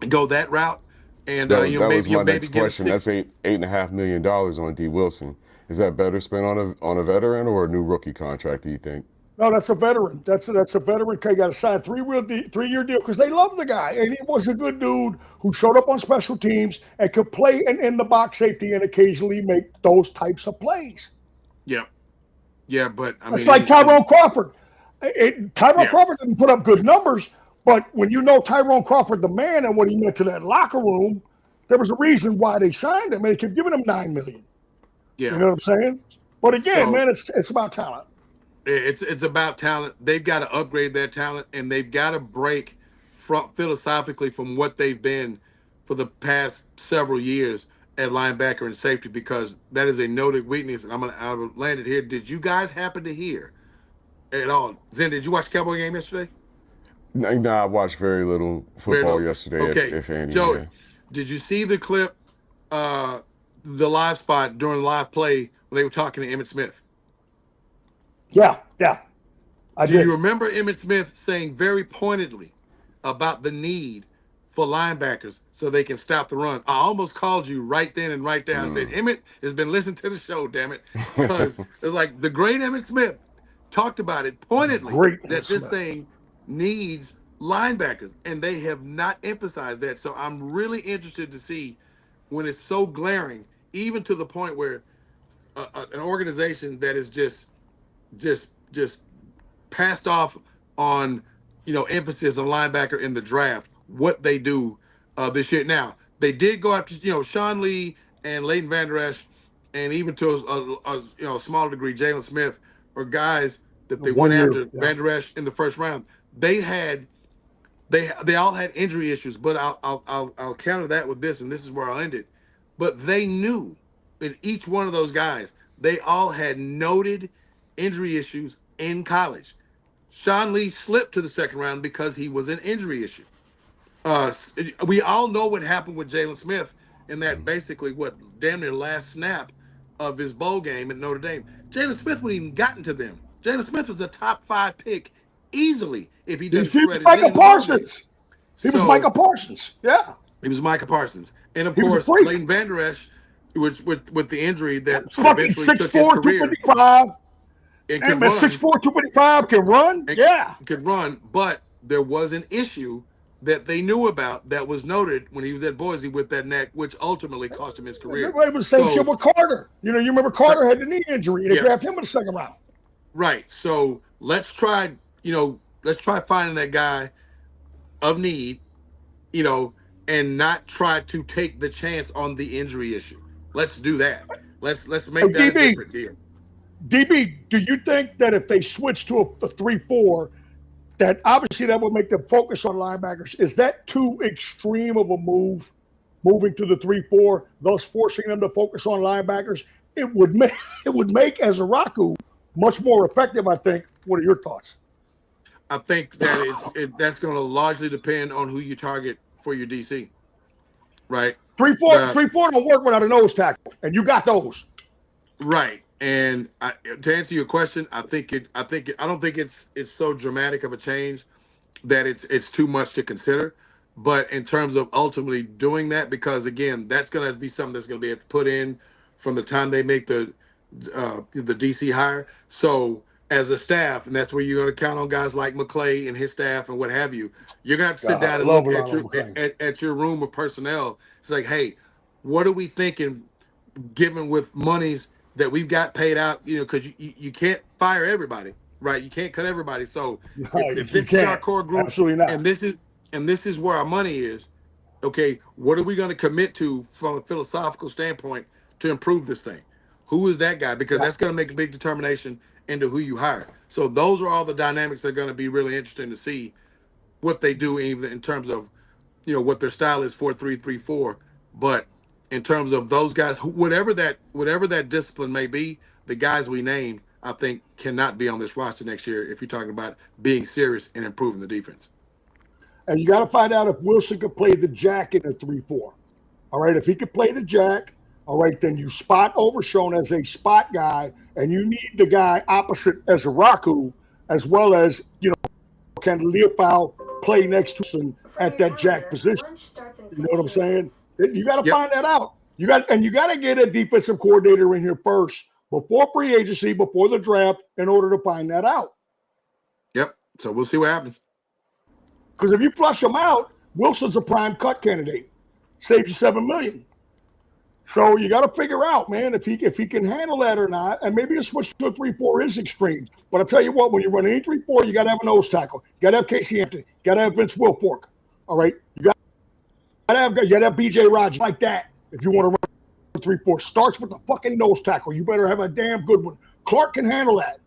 go that route, and That was maybe my maybe next get a question. six. That's $8.5 million on D Wilson. Is that better spent on a veteran or a new rookie contract? Do you think? No, that's a veteran. That's a veteran. Okay, got to sign 3-year deal because they love the guy, and he was a good dude who showed up on special teams and could play in the box safety and occasionally make those types of plays. Yeah, yeah, but I mean, It's like Tyrone Crawford. Tyrone Yeah. Crawford didn't put up good numbers, but when you know Tyrone Crawford, the man, and what he meant to that locker room, there was a reason why they signed him, and they kept giving him $9 million. yeah. You know what I'm saying? But again, So- man, it's about talent. It's about talent. They've got to upgrade their talent, and they've got to break from philosophically from what they've been for the past several years at linebacker and safety, because that is a noted weakness. And I'll land it here. Did you guys happen to hear at all? Zen, did you watch the Cowboy game yesterday? No, I watched very little Very football little. yesterday, Okay, if any. Joey, Yeah. did you see the clip, the live spot during live play when they were talking to Emmitt Smith? Yeah. I Do did. you remember Emmitt Smith saying very pointedly about the need for linebackers so they can stop the run? I almost called you right then and right there. I said, Emmitt has been listening to the show, damn it. Because it's like the great Emmitt Smith talked about it pointedly Great that Emmitt this Smith. thing needs linebackers, and they have not emphasized that. So I'm really interested to see when it's so glaring, even to the point where an organization that is just passed off on emphasis on linebacker in the draft, what they do this year. Now they did go after Sean Lee and Leighton Vander Esch, and even to a smaller degree Jalen Smith, are guys that they went 1 year, after yeah. Vander Esch in the first round. They all had injury issues, but I'll counter that with this, and this is where I'll end it. But they knew in each one of those guys, they all had noted injury issues in college. Sean Lee slipped to the second round because he was an injury issue. We all know what happened with Jalen Smith in that basically damn near last snap of his bowl game at Notre Dame. Jalen Smith wouldn't even gotten to them. Jalen Smith was a top 5 pick easily if he didn't He shred was his knee Micah in the bowl game. Parsons. He was So- Micah Parsons. Yeah. He was Micah Parsons. And of He was a course, freak. Leighton Vander Esch, which with the injury that Fucking eventually took his 6'4", career 255. and Hey, could man, run 6'4", 255 can run. and Yeah. could run, but there was an issue that they knew about that was noted when he was at Boise with that neck, which ultimately cost him his career. It was the same shit So, with Carter. You remember Carter had the knee injury, and they yeah, drafted him in the second round. right. So let's try finding that guy of need, and not try to take the chance on the injury issue. Let's do that. Let's make that a different deal. DB, do you think that if they switch to a 3-4, that obviously that would make them focus on linebackers? Is that too extreme of a move, moving to the 3-4, thus forcing them to focus on linebackers? It would make Ezraku much more effective, I think. What are your thoughts? I think that that's going to largely depend on who you target for your DC, right? 3-4 don't work without a nose tackle, and you got those. Right. And to answer your question, I don't think it's so dramatic of a change that it's too much to consider. But in terms of ultimately doing that, because again, that's going to be something that's going to be put in from the time they make the DC hire. So as a staff, and that's where you're going to count on guys like McClay and his staff and what have you. You're going to have to sit down and look at your room of personnel. It's like, hey, what are we thinking, given with monies that we've got paid out? Because you can't fire everybody, right? You can't cut everybody. So if this is our core group, absolutely not, and this is where our money is, okay, what are we going to commit to from a philosophical standpoint to improve this thing? Who is that guy? Because that's going to make a big determination into who you hire. So those are all the dynamics that are going to be really interesting to see what they do, even in terms of, what their style is 4-3-3-4. But in terms of those guys, whatever that discipline may be, the guys we named, I think, cannot be on this roster next year if you're talking about being serious and improving the defense. And you got to find out if Wilson could play the jack in a 3-4. All right, if he could play the jack, all right, then you spot Overshown as a spot guy, and you need the guy opposite Ezraku, as well as, can Leopold play next to him at that jack position? You know what I'm saying? You got to find that out. You got to get a defensive coordinator in here first, before free agency, before the draft, in order to find that out. Yep. So we'll see what happens. Because if you flush him out, Wilson's a prime cut candidate. Saves you $7 million. So you got to figure out, man, if he can handle that or not. And maybe a switch to a 3-4 is extreme. But I'll tell you what, when you run any 3-4, you got to have a nose tackle. You got to have Casey Hampton. You got to have Vince Wilfork. All right? You got to have B.J. Rogers like that if you want to run 3-4. Starts with the fucking nose tackle. You better have a damn good one. Clark can handle that.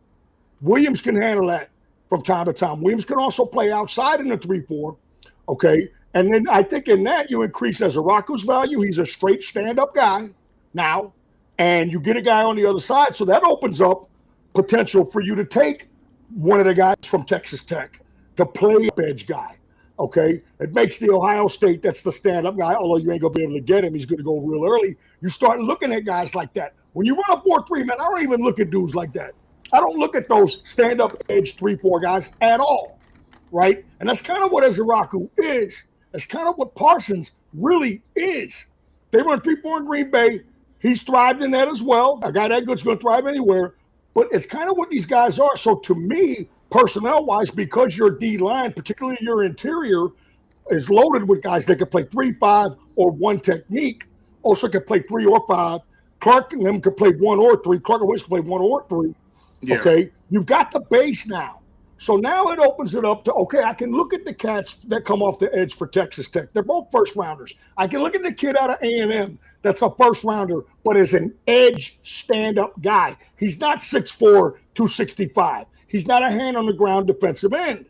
Williams can handle that from time to time. Williams can also play outside in the 3-4. Okay? And then I think in that you increase Ezraku's value. He's a straight stand-up guy now, and you get a guy on the other side. So that opens up potential for you to take one of the guys from Texas Tech to play edge guy. Okay, it makes the Ohio State, that's the stand-up guy, although you ain't gonna be able to get him. He's gonna go real early. You start looking at guys like that. When you run a 4-3, man, I don't even look at dudes like that. I don't look at those stand-up edge 3-4 guys at all, right? And that's kind of what Ezraku is. That's kind of what Parsons really is. They run 3-4 in Green Bay. He's thrived in that as well. A guy that good's going to thrive anywhere. But it's kind of what these guys are. So to me, personnel-wise, because your D-line, particularly your interior, is loaded with guys that can play 3-5 or one technique, also can play 3 or 5. Clark and them can play 1 or 3. Clark and Williams can play 1 or 3. Yeah. Okay? You've got the base now. So now it opens it up to, okay, I can look at the cats that come off the edge for Texas Tech. They're both first-rounders. I can look at the kid out of A&M that's a first-rounder, but is an edge stand-up guy. He's not 6'4", 265. He's not a hand-on-the-ground defensive end,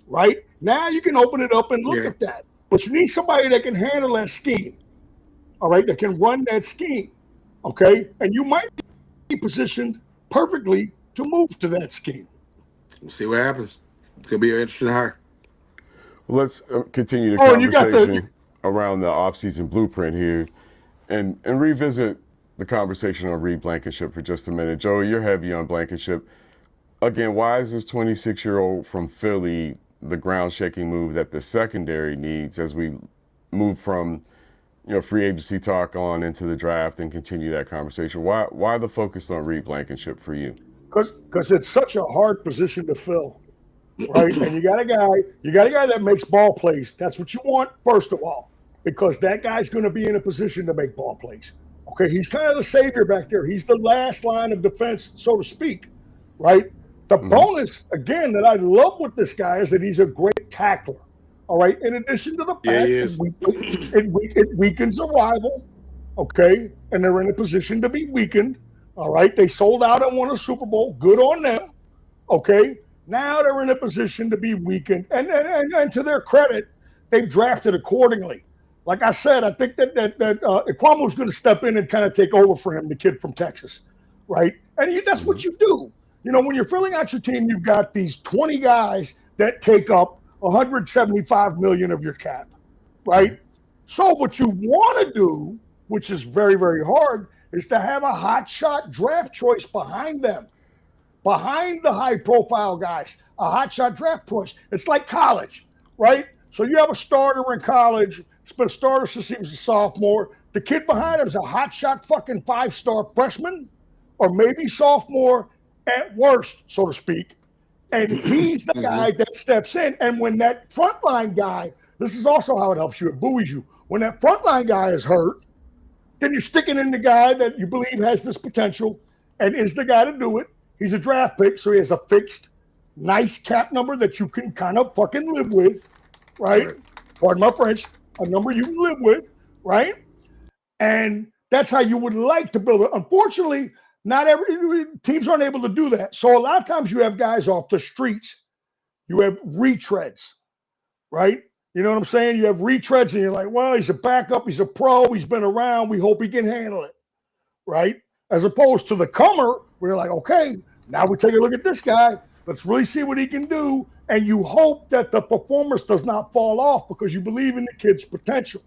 right? Now you can open it up and look at that. But you need somebody that can handle that scheme, all right, that can run that scheme, okay? And you might be positioned perfectly to move to that scheme. We'll see what happens. It's going to be an interesting hire. Well, let's continue the conversation around the offseason blueprint here and revisit the conversation on Reed Blankenship for just a minute. Joey, you're heavy on Blankenship. Again, why is this 26-year-old from Philly the ground-shaking move that the secondary needs as we move from, free agency talk on into the draft and continue that conversation. Why the focus on Reed Blankenship for you? Because it's such a hard position to fill, right? And you got a guy that makes ball plays. That's what you want, first of all, because that guy's going to be in a position to make ball plays. Okay, he's kind of the savior back there. He's the last line of defense, so to speak, right? The bonus, again, that I love with this guy is that he's a great tackler. All right. In addition to the fact it weakens a rival, okay, and they're in a position to be weakened. All right. They sold out and won a Super Bowl. Good on them. Okay. Now they're in a position to be weakened. And to their credit, they've drafted accordingly. Like I said, I think that Ikwamu's going to step in and kind of take over for him, the kid from Texas. Right. And that's what you do. When you're filling out your team, you've got these 20 guys that take up $175 million of your cap, right? So what you want to do, which is very, very hard, is to have a hot shot draft choice behind them, behind the high profile guys, a hot shot draft choice. It's like college, right? So you have a starter in college, it's been a starter since he was a sophomore. The kid behind him is a hot shot fucking 5-star freshman or maybe sophomore at worst, so to speak. And he's the guy that steps in. And when that frontline guy, this is also how it helps you, it buoys you. When that frontline guy is hurt, then you're sticking in the guy that you believe has this potential and is the guy to do it. He's a draft pick, so he has a fixed, nice cap number that you can kind of fucking live with, right? Pardon my French, a number you can live with, right? And that's how you would like to build it. Unfortunately, not every teams aren't able to do that. So a lot of times you have guys off the streets. You have retreads, right? You know what I'm saying? You have retreads and you're like, well, he's a backup. He's a pro. He's been around. We hope he can handle it, right? As opposed to the comer, where you're like, okay, now we take a look at this guy. Let's really see what he can do. And you hope that the performance does not fall off because you believe in the kid's potential.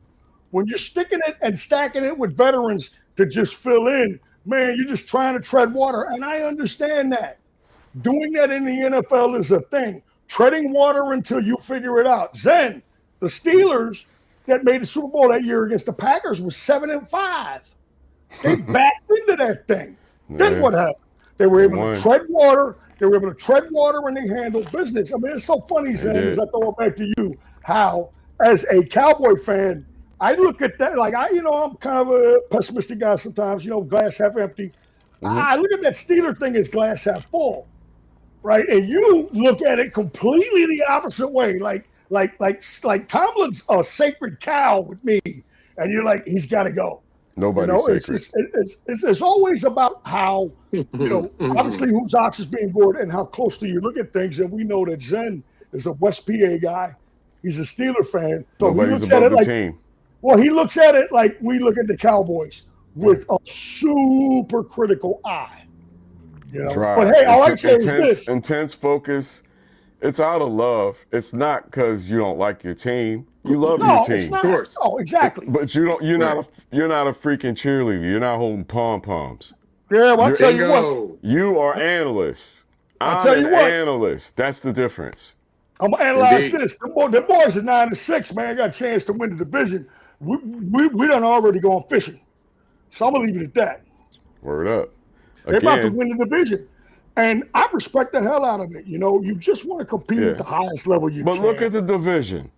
When you're sticking it and stacking it with veterans to just fill in, man, you're just trying to tread water. And I understand that. Doing that in the NFL is a thing. Treading water until you figure it out. Then, the Steelers that made the Super Bowl that year against the Packers was 7-5. They backed into that thing. Then what happened? They were able to tread water. They were able to tread water when they handled business. I mean, it's so funny, Zen, as I throw it back to you, how, as a Cowboy fan, I look at that like I'm kind of a pessimistic guy sometimes. Glass half empty. I look at that Steeler thing as glass half full, right? And you look at it completely the opposite way, like Tomlin's a sacred cow with me, and you're like, he's got to go. Nobody's sacred. It's always about how obviously whose ox is being gored and how closely you look at things. And we know that Zen is a West PA guy. He's a Steeler fan. So nobody's above the team. Well, he looks at it like we look at the Cowboys with a super critical eye. But hey, all I say is this: intense focus. It's out of love. It's not because you don't like your team. You love your team. It's not. Of course. Oh, exactly. But you don't. You're not a freaking cheerleader. You're not holding pom poms. Yeah, well, I'll tell you what. You are analysts. I'm an analyst. That's the difference. I'm gonna analyze this. Them boys are 9-6, man. Got a chance to win the division. We done already gone fishing. So I'm going to leave it at that. Word up. They're about to win the division. And I respect the hell out of it. You just want to compete at the highest level you can. But look at the division.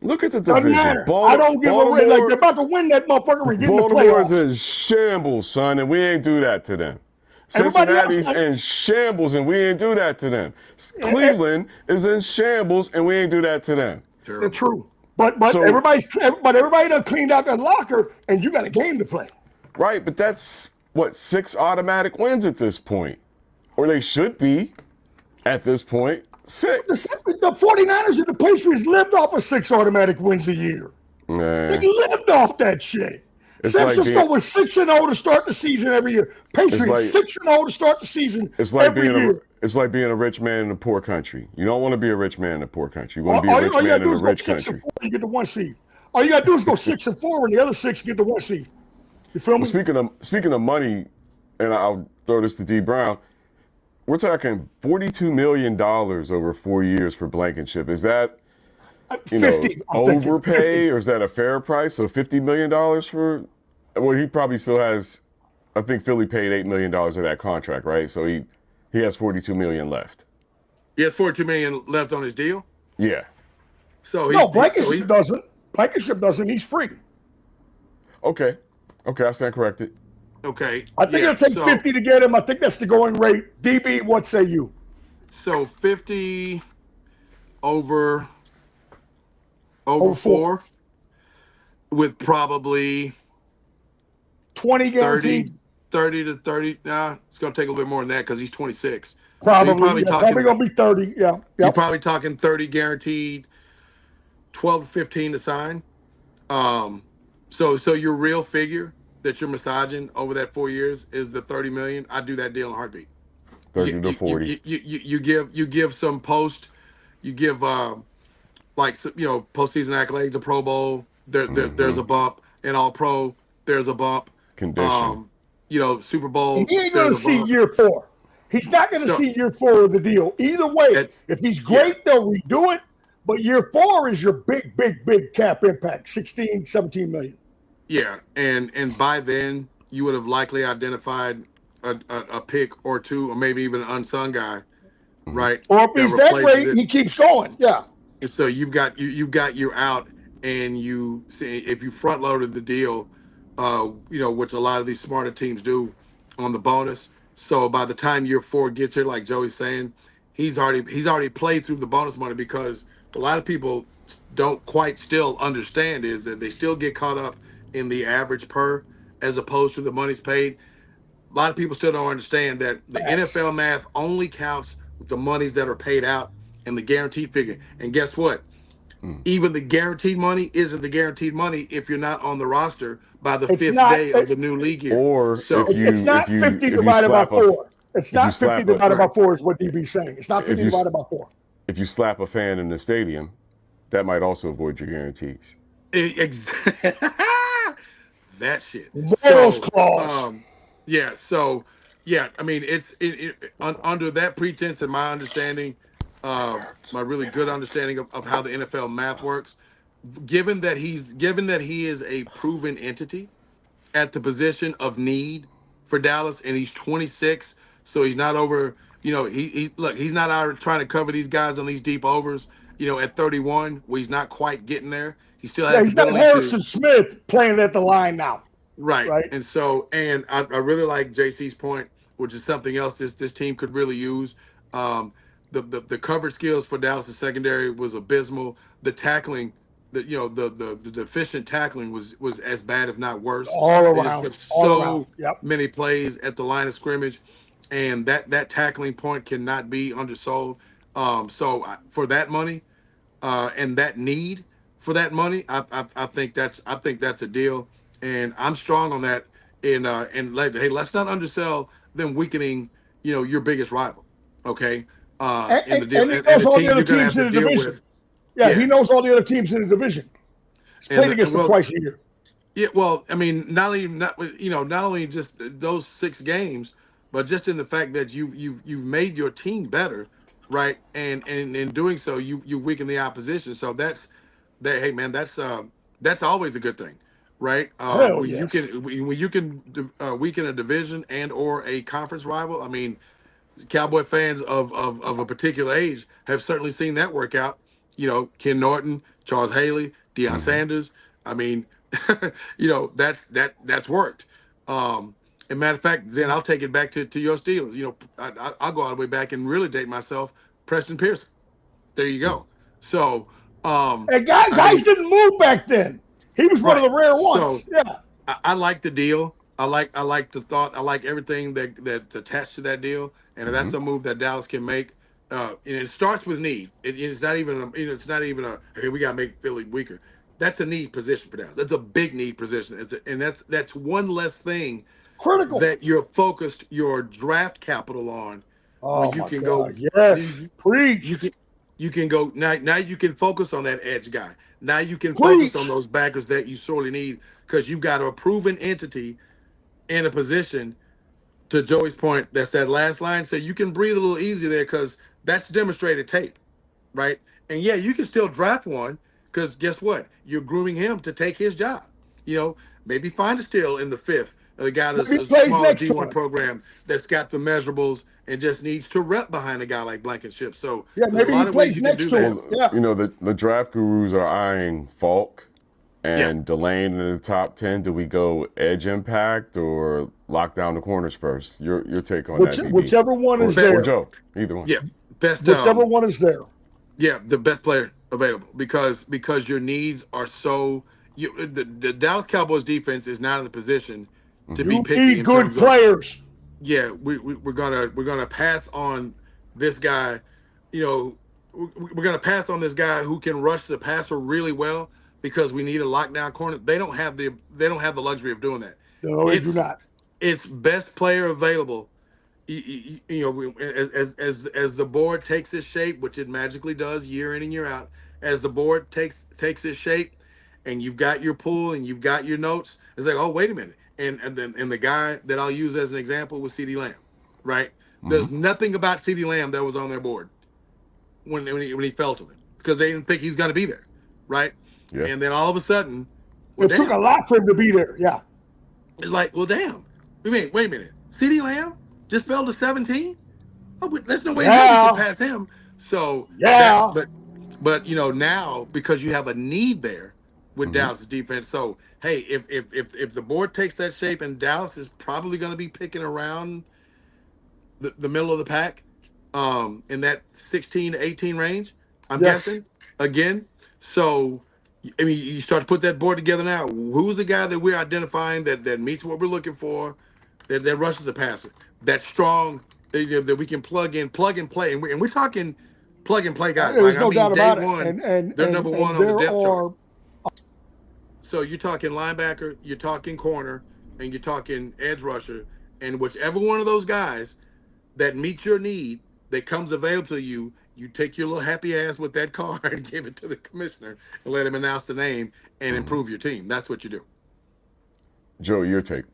Look at the division. Doesn't matter. I don't give a rip. Like, they're about to win that motherfucker and get in the playoffs. Baltimore's in shambles, son, and we ain't do that to them. Cincinnati's in shambles, and we ain't do that to them. Cleveland is in shambles, and we ain't do that to them. They're true. But everybody done cleaned out their locker, and you got a game to play. Right, but that's, 6 automatic wins at this point. Or they should be at this point. 6. The 49ers and the Patriots lived off of 6 automatic wins a year. Man. They lived off that shit. San Francisco was 6-0 to start the season every year. Patriots 6-0 to start the season every year. It's like being a rich man in a poor country. You don't want to be a rich man in a poor country. You want to be a rich man in a rich country. You get the 1 seed. All you got to do is go 6-4 when the other 6 get the 1 seed. You feel me? Speaking of money, and I'll throw this to D. Brown, we're talking $42 million over 4 years for Blankenship. Is that 50. I'm thinking 50. overpay, or is that a fair price? So $50 million for? Well, he probably still has. I think Philly paid $8 million of that contract, right? So he has $42 million left. He has $42 million left on his deal. Yeah. So No, Blankenship doesn't. Blankenship doesn't. He's free. Okay. I stand corrected. Okay. I think it'll take 50 to get him. I think that's the going rate. DB, what say you? So 50 over 4 with probably 20 guaranteed. 30 to 30. Nah, it's going to take a little bit more than that because he's 26. Probably going to be 30. Yeah. Yep. You're probably talking 30 guaranteed, 12 to 15 to sign. So your real figure that you're massaging over that 4 years is the 30 million. I'd do that deal in a heartbeat. 30 to 40. You give some post, you give postseason accolades, a Pro Bowl. There's a bump, an All Pro. There's a bump. Condition. Super Bowl. He ain't going to see year 4. He's not going to see year 4 of the deal. Either way, if he's great, they'll redo it. But year 4 is your big cap impact, 16, 17 million. Yeah, and by then you would have likely identified a pick or two, or maybe even an unsung guy, right? Or if he's that great, he keeps going. Yeah. And so you've got your out, and you see if you front loaded the deal, which a lot of these smarter teams do on the bonus. So by the time year 4 gets here, like Joey's saying, he's already played through the bonus money, because a lot of people don't quite still understand is that they still get caught up in the average per as opposed to the money's paid. A lot of people still don't understand that the NFL math only counts with the monies that are paid out and the guaranteed figure. And guess what? Even the guaranteed money isn't the guaranteed money if you're not on the roster by the 5th day of the new league year. Or so it's not 50 divided by 4. It's not 50 divided by 4 is what DB's saying. It's not 50 divided by 4. If you slap a fan in the stadium, that might also void your guarantees. That shit. Those clause. I mean, it's under that pretense, and my understanding, my really good understanding of how the NFL math works, given that he is a proven entity at the position of need for Dallas, and he's 26, so he's not over. He's not out trying to cover these guys on these deep overs. At 31, where he's not quite getting there. He still has. He's got Harrison Smith playing at the line now. Right. And so, I really like JC's point, which is something else this team could really use. The coverage skills for Dallas' secondary was abysmal. The tackling, the deficient tackling was as bad, if not worse. All around. Many plays at the line of scrimmage, and that tackling point cannot be undersold. So for that money, and that need for that money, I think that's a deal, and I'm strong on that. Let's not undersell them weakening, your biggest rival. Okay. In the deal, and he knows all the other teams in the division. He knows all the other teams in the division. He's played against them twice a year. Yeah, well, I mean, not only just those 6 games, but just in the fact that you've made your team better. Right, and in doing so, you weaken the opposition. So that's always a good thing, right? When you can weaken a division and or a conference rival. I mean, Cowboy fans of a particular age have certainly seen that work out. Ken Norton, Charles Haley, Deion Sanders. I mean, that's worked. And matter of fact, Zen, I'll take it back to your Steelers. I'll go all the way back and really date myself. Preston Pearson. There you go. So, guys didn't move back then. He was one of the rare ones. So, I like the deal. I like the thought. I like everything that's attached to that deal. And if that's a move that Dallas can make, and it starts with need. It's not even a hey, we gotta make Philly weaker. That's a need position for Dallas. That's a big need position. That's one less thing critical that you're focused your draft capital on. Oh, you can God. Yes. Preach. You can go now. You can focus on that edge guy. Now you can focus on those backers that you sorely need, because you've got a proven entity in a position. To Joey's point, that's that last line. So you can breathe a little easier there, because that's demonstrated tape, right? And yeah, you can still draft one because guess what? You're grooming him to take his job. You know, maybe find a steal in the fifth, a guy that's Maybe he a plays smaller next D1 time. program that's got the measurables and just needs to rep behind a guy like Blankenship. So Yeah, there's a maybe he lot of ways plays you can next do to that. him. Well, Yeah. you know, the draft gurus are eyeing Falk Yeah. and Delane in the top 10. Do we go edge impact or lock down the corners first? Your take on that, DB. Whichever one is Or there. Joe, either one. Yeah. Best Whichever one is there. yeah, the best player available because your needs are so the Dallas Cowboys defense is not in the position to be You picky need in good terms of players. yeah, we're gonna pass on this guy. You know, we're gonna pass on this guy who can rush the passer really well because we need a lockdown corner. They don't have the luxury of doing that. No, they do not. It's best player available. You know, as the board takes its shape, which it magically does year in and year out, as the board takes its shape, and you've got your pool and you've got your notes, it's like, oh, wait a minute, and the guy that I'll use as an example was CeeDee Lamb, right? There's nothing about CeeDee Lamb that was on their board when he fell to them because they didn't think he's going to be there, right? Yeah. And then all of a sudden, well, It took a lot for him to be there. Yeah. it's like, well, damn. Wait a minute. CeeDee Lamb just fell to 17? Oh, but there's no way you can pass him. So Yeah. but you know, now because you have a need there with Dallas' defense. So hey, if the board takes that shape and Dallas is probably going to be picking around the middle of the pack, in that 16 to 18 range, I'm guessing again. So I mean, you start to put that board together now. Who's the guy that we're identifying that meets what we're looking for, that rushes the passer, that's strong, that we can plug and play, and we're talking plug and play guys. There's like, no doubt day about it. one, And they're number one on the depth chart. are So you're talking linebacker, you're talking corner, and you're talking edge rusher, and whichever one of those guys that meets your need, that comes available to you, you take your little happy ass with that card and give it to the commissioner and let him announce the name and improve your team. That's what you do. Joey, your take.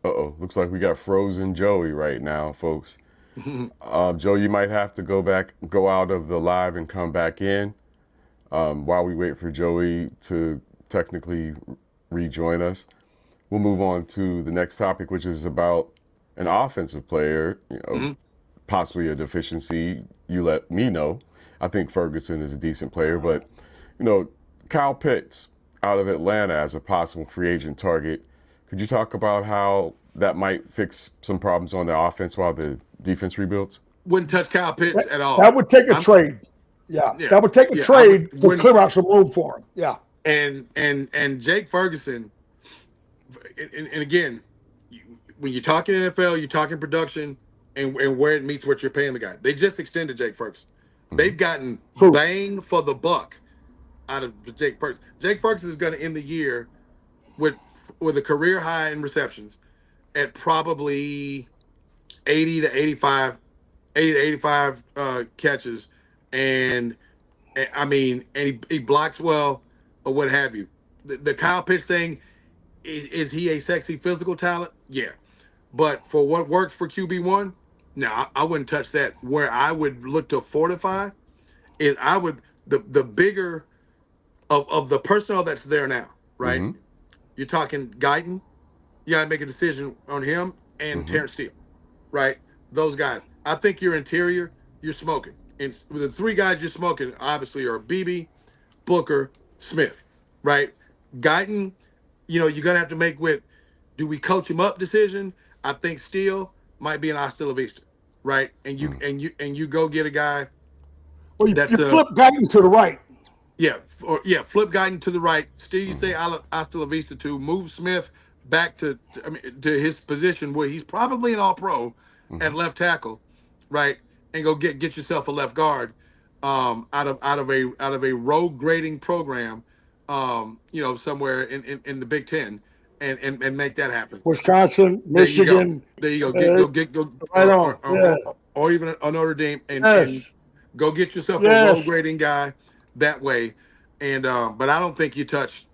Looks like we got frozen Joey right now, folks. Joe, you might have to go out of the live and come back in while we wait for Joey to technically rejoin us. We'll move on to the next topic, which is about an offensive player, possibly a deficiency. You let me know. I think Ferguson is a decent player, but, Kyle Pitts out of Atlanta as a possible free agent target. Could you talk about how that might fix some problems on the offense while the defense rebuilds? Wouldn't touch Kyle Pitts at all. That would take a trade. Yeah, that would take a trade to clear out some room for him. Yeah. And Jake Ferguson, and again, when you're talking NFL, you're talking production and where it meets what you're paying the guy. They just extended Jake Ferguson. They've gotten bang for the buck out of Jake Ferguson. Jake Ferguson is going to end the year with a career high in receptions at probably 80 to 85 catches, and I mean, and he blocks well or what have you. The Kyle Pitts thing, is he a sexy physical talent? Yeah, but for what works for QB1, no, I wouldn't touch that. Where I would look to fortify is the bigger of the personnel that's there now, right? Mm-hmm. You're talking Guyton. You got to make a decision on him and Terrence Steele, right? Those guys. I think your interior, you're smoking. And the three guys you're smoking, obviously, are Beebe, Booker, Smith, right? Guyton, you're going to have to make do we coach him up decision? I think Steele might be an hasta la vista, right? And you go get a guy. Well, you flip Guyton to the right. Yeah, flip Guyton to the right. Still, you say hasta la vista to move Smith back to his position where he's probably an all-pro at left tackle, right? And go get yourself a left guard out of a rogue grading program, somewhere in the Big Ten, and make that happen. Wisconsin, Michigan. There you go. Right on. Or even a Notre Dame, and go get yourself a rogue grading guy that way. And but I don't think you touch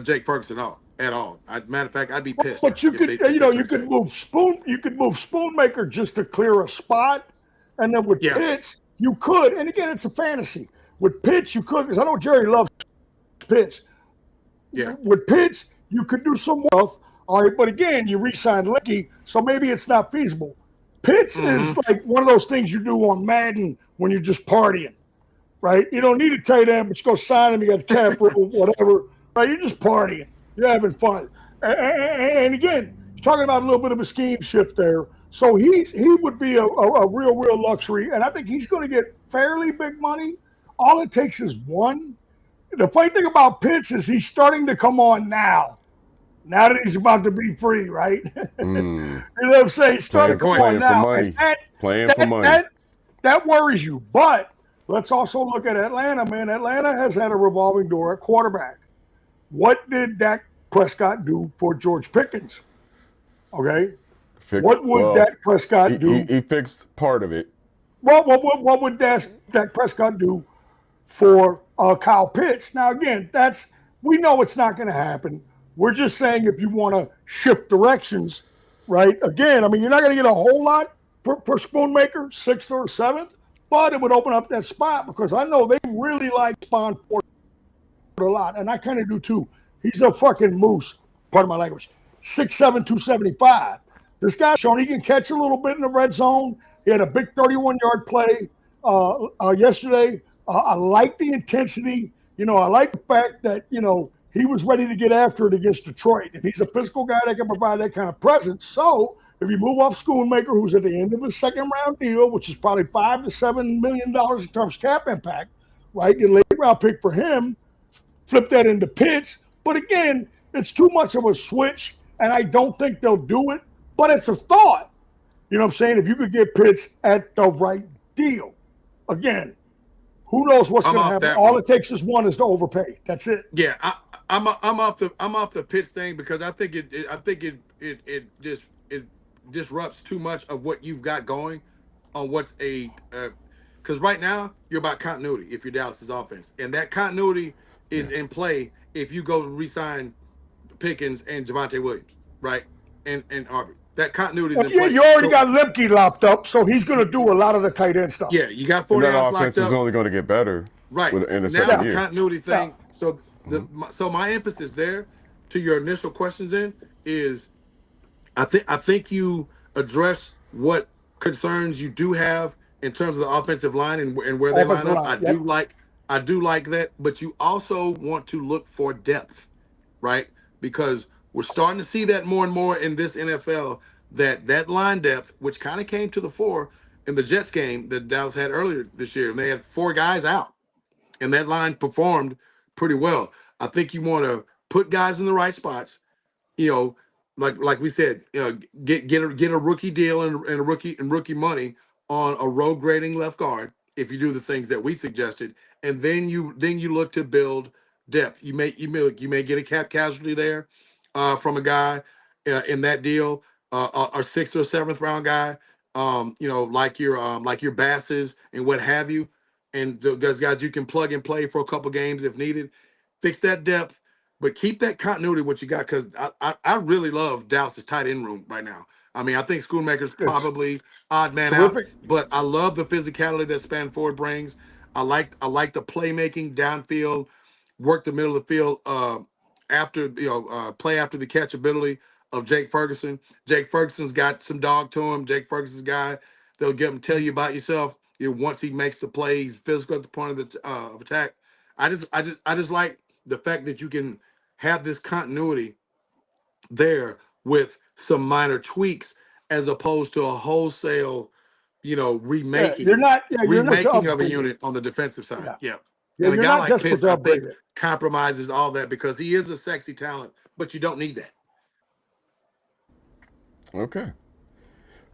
Jake Ferguson at all. Matter of fact, I'd be pissed. But you could move Spoonmaker just to clear a spot, and then with Pitts, you could, and again, it's a fantasy. With Pitts, you could, because I know Jerry loves Pitts. Yeah. With Pitts, you could do some stuff. All right, but again, you re-signed Licky, so maybe it's not feasible. Pitts is like one of those things you do on Madden when you're just partying, right? You don't need a tight end, but you go sign him, you got the cap room, whatever, right? You're just partying. You're having fun. And again, you're talking about a little bit of a scheme shift there. So he would be a real luxury, and I think he's going to get fairly big money. All it takes is one. The funny thing about Pitts is he's starting to come on now. Now that he's about to be free, right? You know what I'm saying? He's starting to come on now. Playing for money. That worries you. But let's also look at Atlanta, man. Atlanta has had a revolving door at quarterback. What did Dak Prescott do for George Pickens? Okay? What would Dak Prescott do? He fixed part of it. What would Dak Prescott do for Kyle Pitts? Now, again, we know it's not going to happen. We're just saying if you want to shift directions, right? Again, I mean, you're not going to get a whole lot for Spoonmaker, 6th or 7th, but it would open up that spot because I know they really like Spawn Porter a lot, and I kind of do too. He's a fucking moose, pardon my language, 6'7", 275. This guy's shown he can catch a little bit in the red zone. He had a big 31-yard play yesterday. I like the intensity. You know, I like the fact that, you know, he was ready to get after it against Detroit. And he's a physical guy that can provide that kind of presence. So if you move off Schoonmaker, who's at the end of his second-round deal, which is probably $5 to $7 million in terms of cap impact, right? Get a late-round pick for him, flip that into Pitts. But again, it's too much of a switch, and I don't think they'll do it. But it's a thought. You know what I'm saying? If you could get Pitts at the right deal. Again, who knows what's going to happen? All it takes is one is to overpay. That's it. Yeah, I'm off the Pitts thing because I think it just disrupts too much of what you've got going on what's because right now you're about continuity if you're Dallas's offense, and that continuity is in play if you go re-sign Pickens and Javonte Williams, right, and Aubrey. That continuity is in play. You already got Lemke locked up, so he's going to do a lot of the tight end stuff. Yeah, you got 40 that locked offense up. is only going to get better. Right. In the now year. Continuity thing. So so my emphasis there to your initial questions is I think you address what concerns you do have in terms of the offensive line and where they line up. I do like that, but you also want to look for depth, right? Because we're starting to see that more and more in this NFL, that line depth, which kind of came to the fore in the Jets game that Dallas had earlier this year. And they had 4 guys out, and that line performed pretty well. I think you want to put guys in the right spots, you know, like we said, get a rookie deal and rookie money on a road grading left guard if you do the things that we suggested, and then you look to build depth. You may get a cap casualty there from a guy in that deal, a 6th or 7th round guy, you know, like your Basses and what have you, and those guys you can plug and play for a couple games if needed. Fix that depth, but keep that continuity what you got, because I really love Dallas's tight end room right now. I mean, I think Schoonmaker's probably odd man terrific out, but I love the physicality that Spanford brings. I like the playmaking downfield, work the middle of the field after play after the catch ability of Jake Ferguson. Jake Ferguson's got some dog to him. Jake Ferguson's guy. They'll get him tell you about yourself. Once he makes the play, he's physical at the point of the of attack. I just like the fact that you can have this continuity there with some minor tweaks as opposed to a wholesale, remaking. Remaking of a unit on the defensive side. Yeah. And a guy like Pitts, I think, compromises all that because he is a sexy talent, but you don't need that. Okay.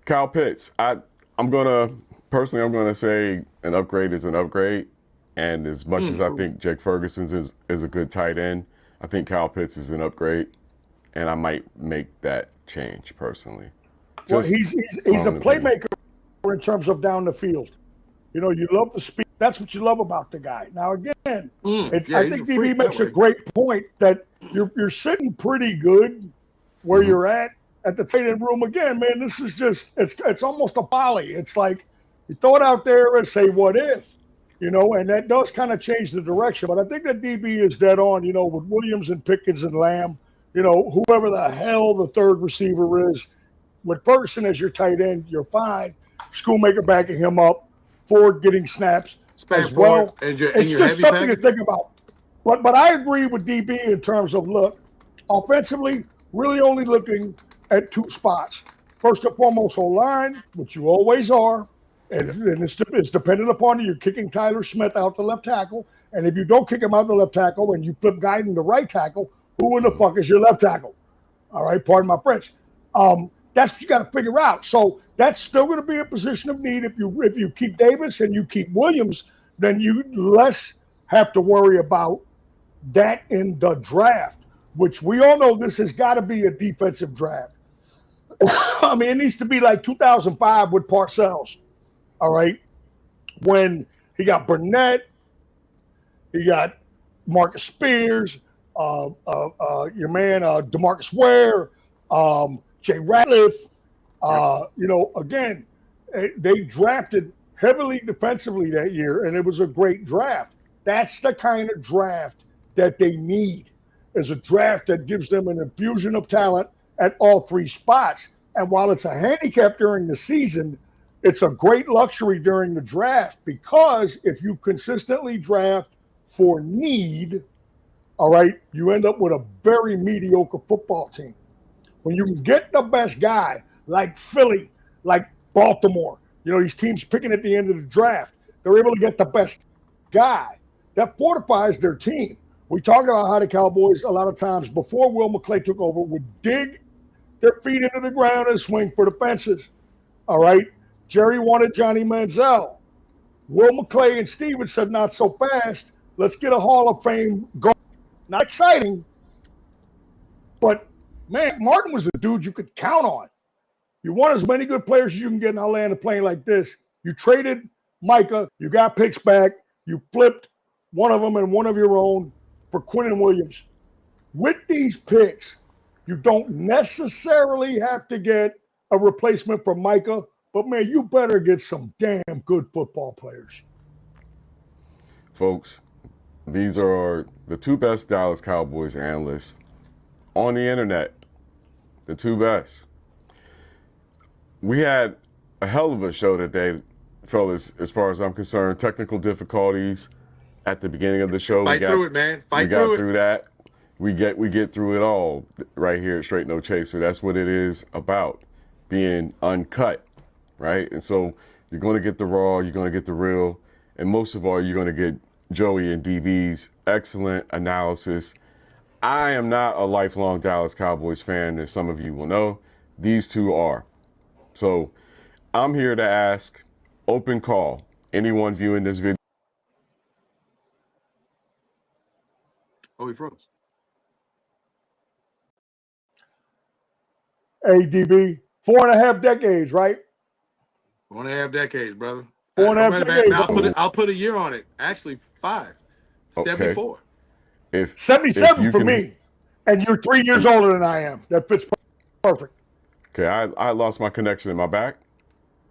Kyle Pitts, I'm gonna say an upgrade is an upgrade. And as much as I think Jake Ferguson is a good tight end, I think Kyle Pitts is an upgrade, and I might make that change personally. He's a playmaker in terms of down the field. You love the speed. That's what you love about the guy. Now again, I think DB makes a great point that you're sitting pretty good where you're at the tight end room. Again, man, this is just it's almost a poly. It's like You throw it out there and say, what if? And that does kind of change the direction. But I think that DB is dead on, with Williams and Pickens and Lamb, whoever the hell the third receiver is. With Ferguson as your tight end, you're fine. Schoolmaker backing him up, Ford getting snaps as well. It's just something to think about. But I agree with DB in terms of, look, offensively, really only looking at two spots. First and foremost, O-line, which you always are. And it's dependent upon you. You're kicking Tyler Smith out the left tackle. And if you don't kick him out the left tackle and you flip Guyton the right tackle, who in the fuck is your left tackle? All right, pardon my French. That's what you got to figure out. So that's still going to be a position of need. If you keep Davis and you keep Williams, then you less have to worry about that in the draft, which we all know this has got to be a defensive draft. I mean, it needs to be like 2005 with Parcells. All right, when he got Burnett, he got Marcus Spears, your man DeMarcus Ware, Jay Ratliff. Again, they drafted heavily defensively that year, and it was a great draft. That's the kind of draft that they need, is a draft that gives them an infusion of talent at all three spots. And while it's a handicap during the season, it's a great luxury during the draft, because if you consistently draft for need, all right, you end up with a very mediocre football team. When you can get the best guy, like Philly, like Baltimore, these teams picking at the end of the draft, they're able to get the best guy. That fortifies their team. We talk about how the Cowboys, a lot of times before Will McClay took over, would dig their feet into the ground and swing for the fences. All right? Jerry wanted Johnny Manziel. Will McClay and Stevens said, not so fast. Let's get a Hall of Fame guard. Not exciting, but, man, Martin was a dude you could count on. You want as many good players as you can get, and I'll land a plane like this. You traded Micah. You got picks back. You flipped one of them and one of your own for Quinnen Williams. With these picks, you don't necessarily have to get a replacement for Micah, but, man, you better get some damn good football players. Folks, these are the two best Dallas Cowboys analysts on the internet. The two best. We had a hell of a show today, fellas, as far as I'm concerned. Technical difficulties at the beginning of the show. Fight through it, man. We got through that. We get through it all right here at Straight No Chaser. That's what it is about, being uncut, right? And so you're going to get the raw, you're going to get the real, and most of all, you're going to get Joey and DB's excellent analysis. I am not a lifelong Dallas Cowboys fan, as some of you will know. These two are. So I'm here to ask, open call, anyone viewing this video. Oh, he froze. Hey, DB, 4.5 decades, right? 4.5 decades, brother. 4.5 decades. I'll put a year on it. Actually, 5. Okay. 74. 77 for me, and you're 3 years older than I am. That fits perfect. Okay, I lost my connection. Am I back?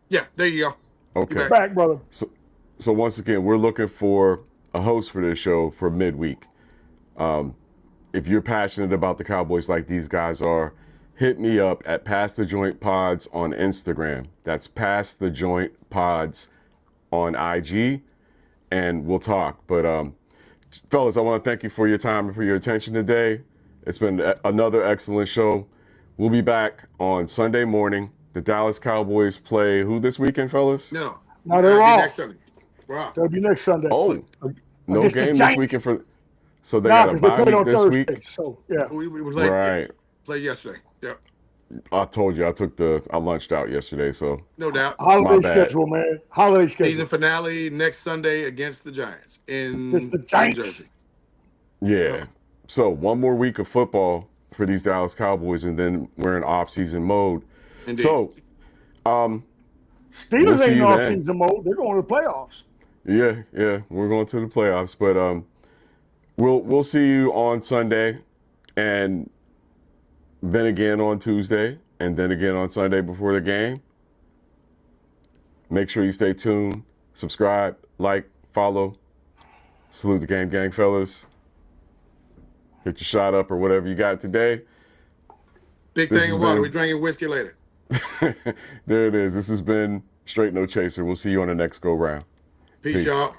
Yeah, there you go. Okay. You're back, brother. So once again, we're looking for a host for this show for midweek. If you're passionate about the Cowboys like these guys are, hit me up at Pass the Joint Pods on Instagram. That's Pass the Joint Pods on IG, and we'll talk. But fellas, I want to thank you for your time and for your attention today. It's been another excellent show. We'll be back on Sunday morning. The Dallas Cowboys play who this weekend, fellas? No, they're off. Next Sunday. We're off. That'll be next Sunday. Oh, no game this weekend for. So they got a they bye played week on this Thursday, week. So yeah, We played, Right. Played yesterday. Yep. I told you I lunched out yesterday, so No doubt. holiday schedule, man. Holiday schedule. Season finale next Sunday against the Giants in It's the Giants. New Jersey. yeah. So one more week of football for these Dallas Cowboys, and then we're in off-season mode. Indeed. So, Steelers we'll see ain't in you off-season mode. They're going to the playoffs. yeah, we're going to the playoffs, but we'll see you on Sunday, and then again on Tuesday, and then again on Sunday before the game. Make sure you stay tuned, subscribe, like, follow. Salute the Game Gang, fellas. Get your shot up or whatever you got today. Big This thing has of water. been- We drinking whiskey later. There it is. This has been Straight No Chaser. We'll see you on the next go round. Peace, y'all.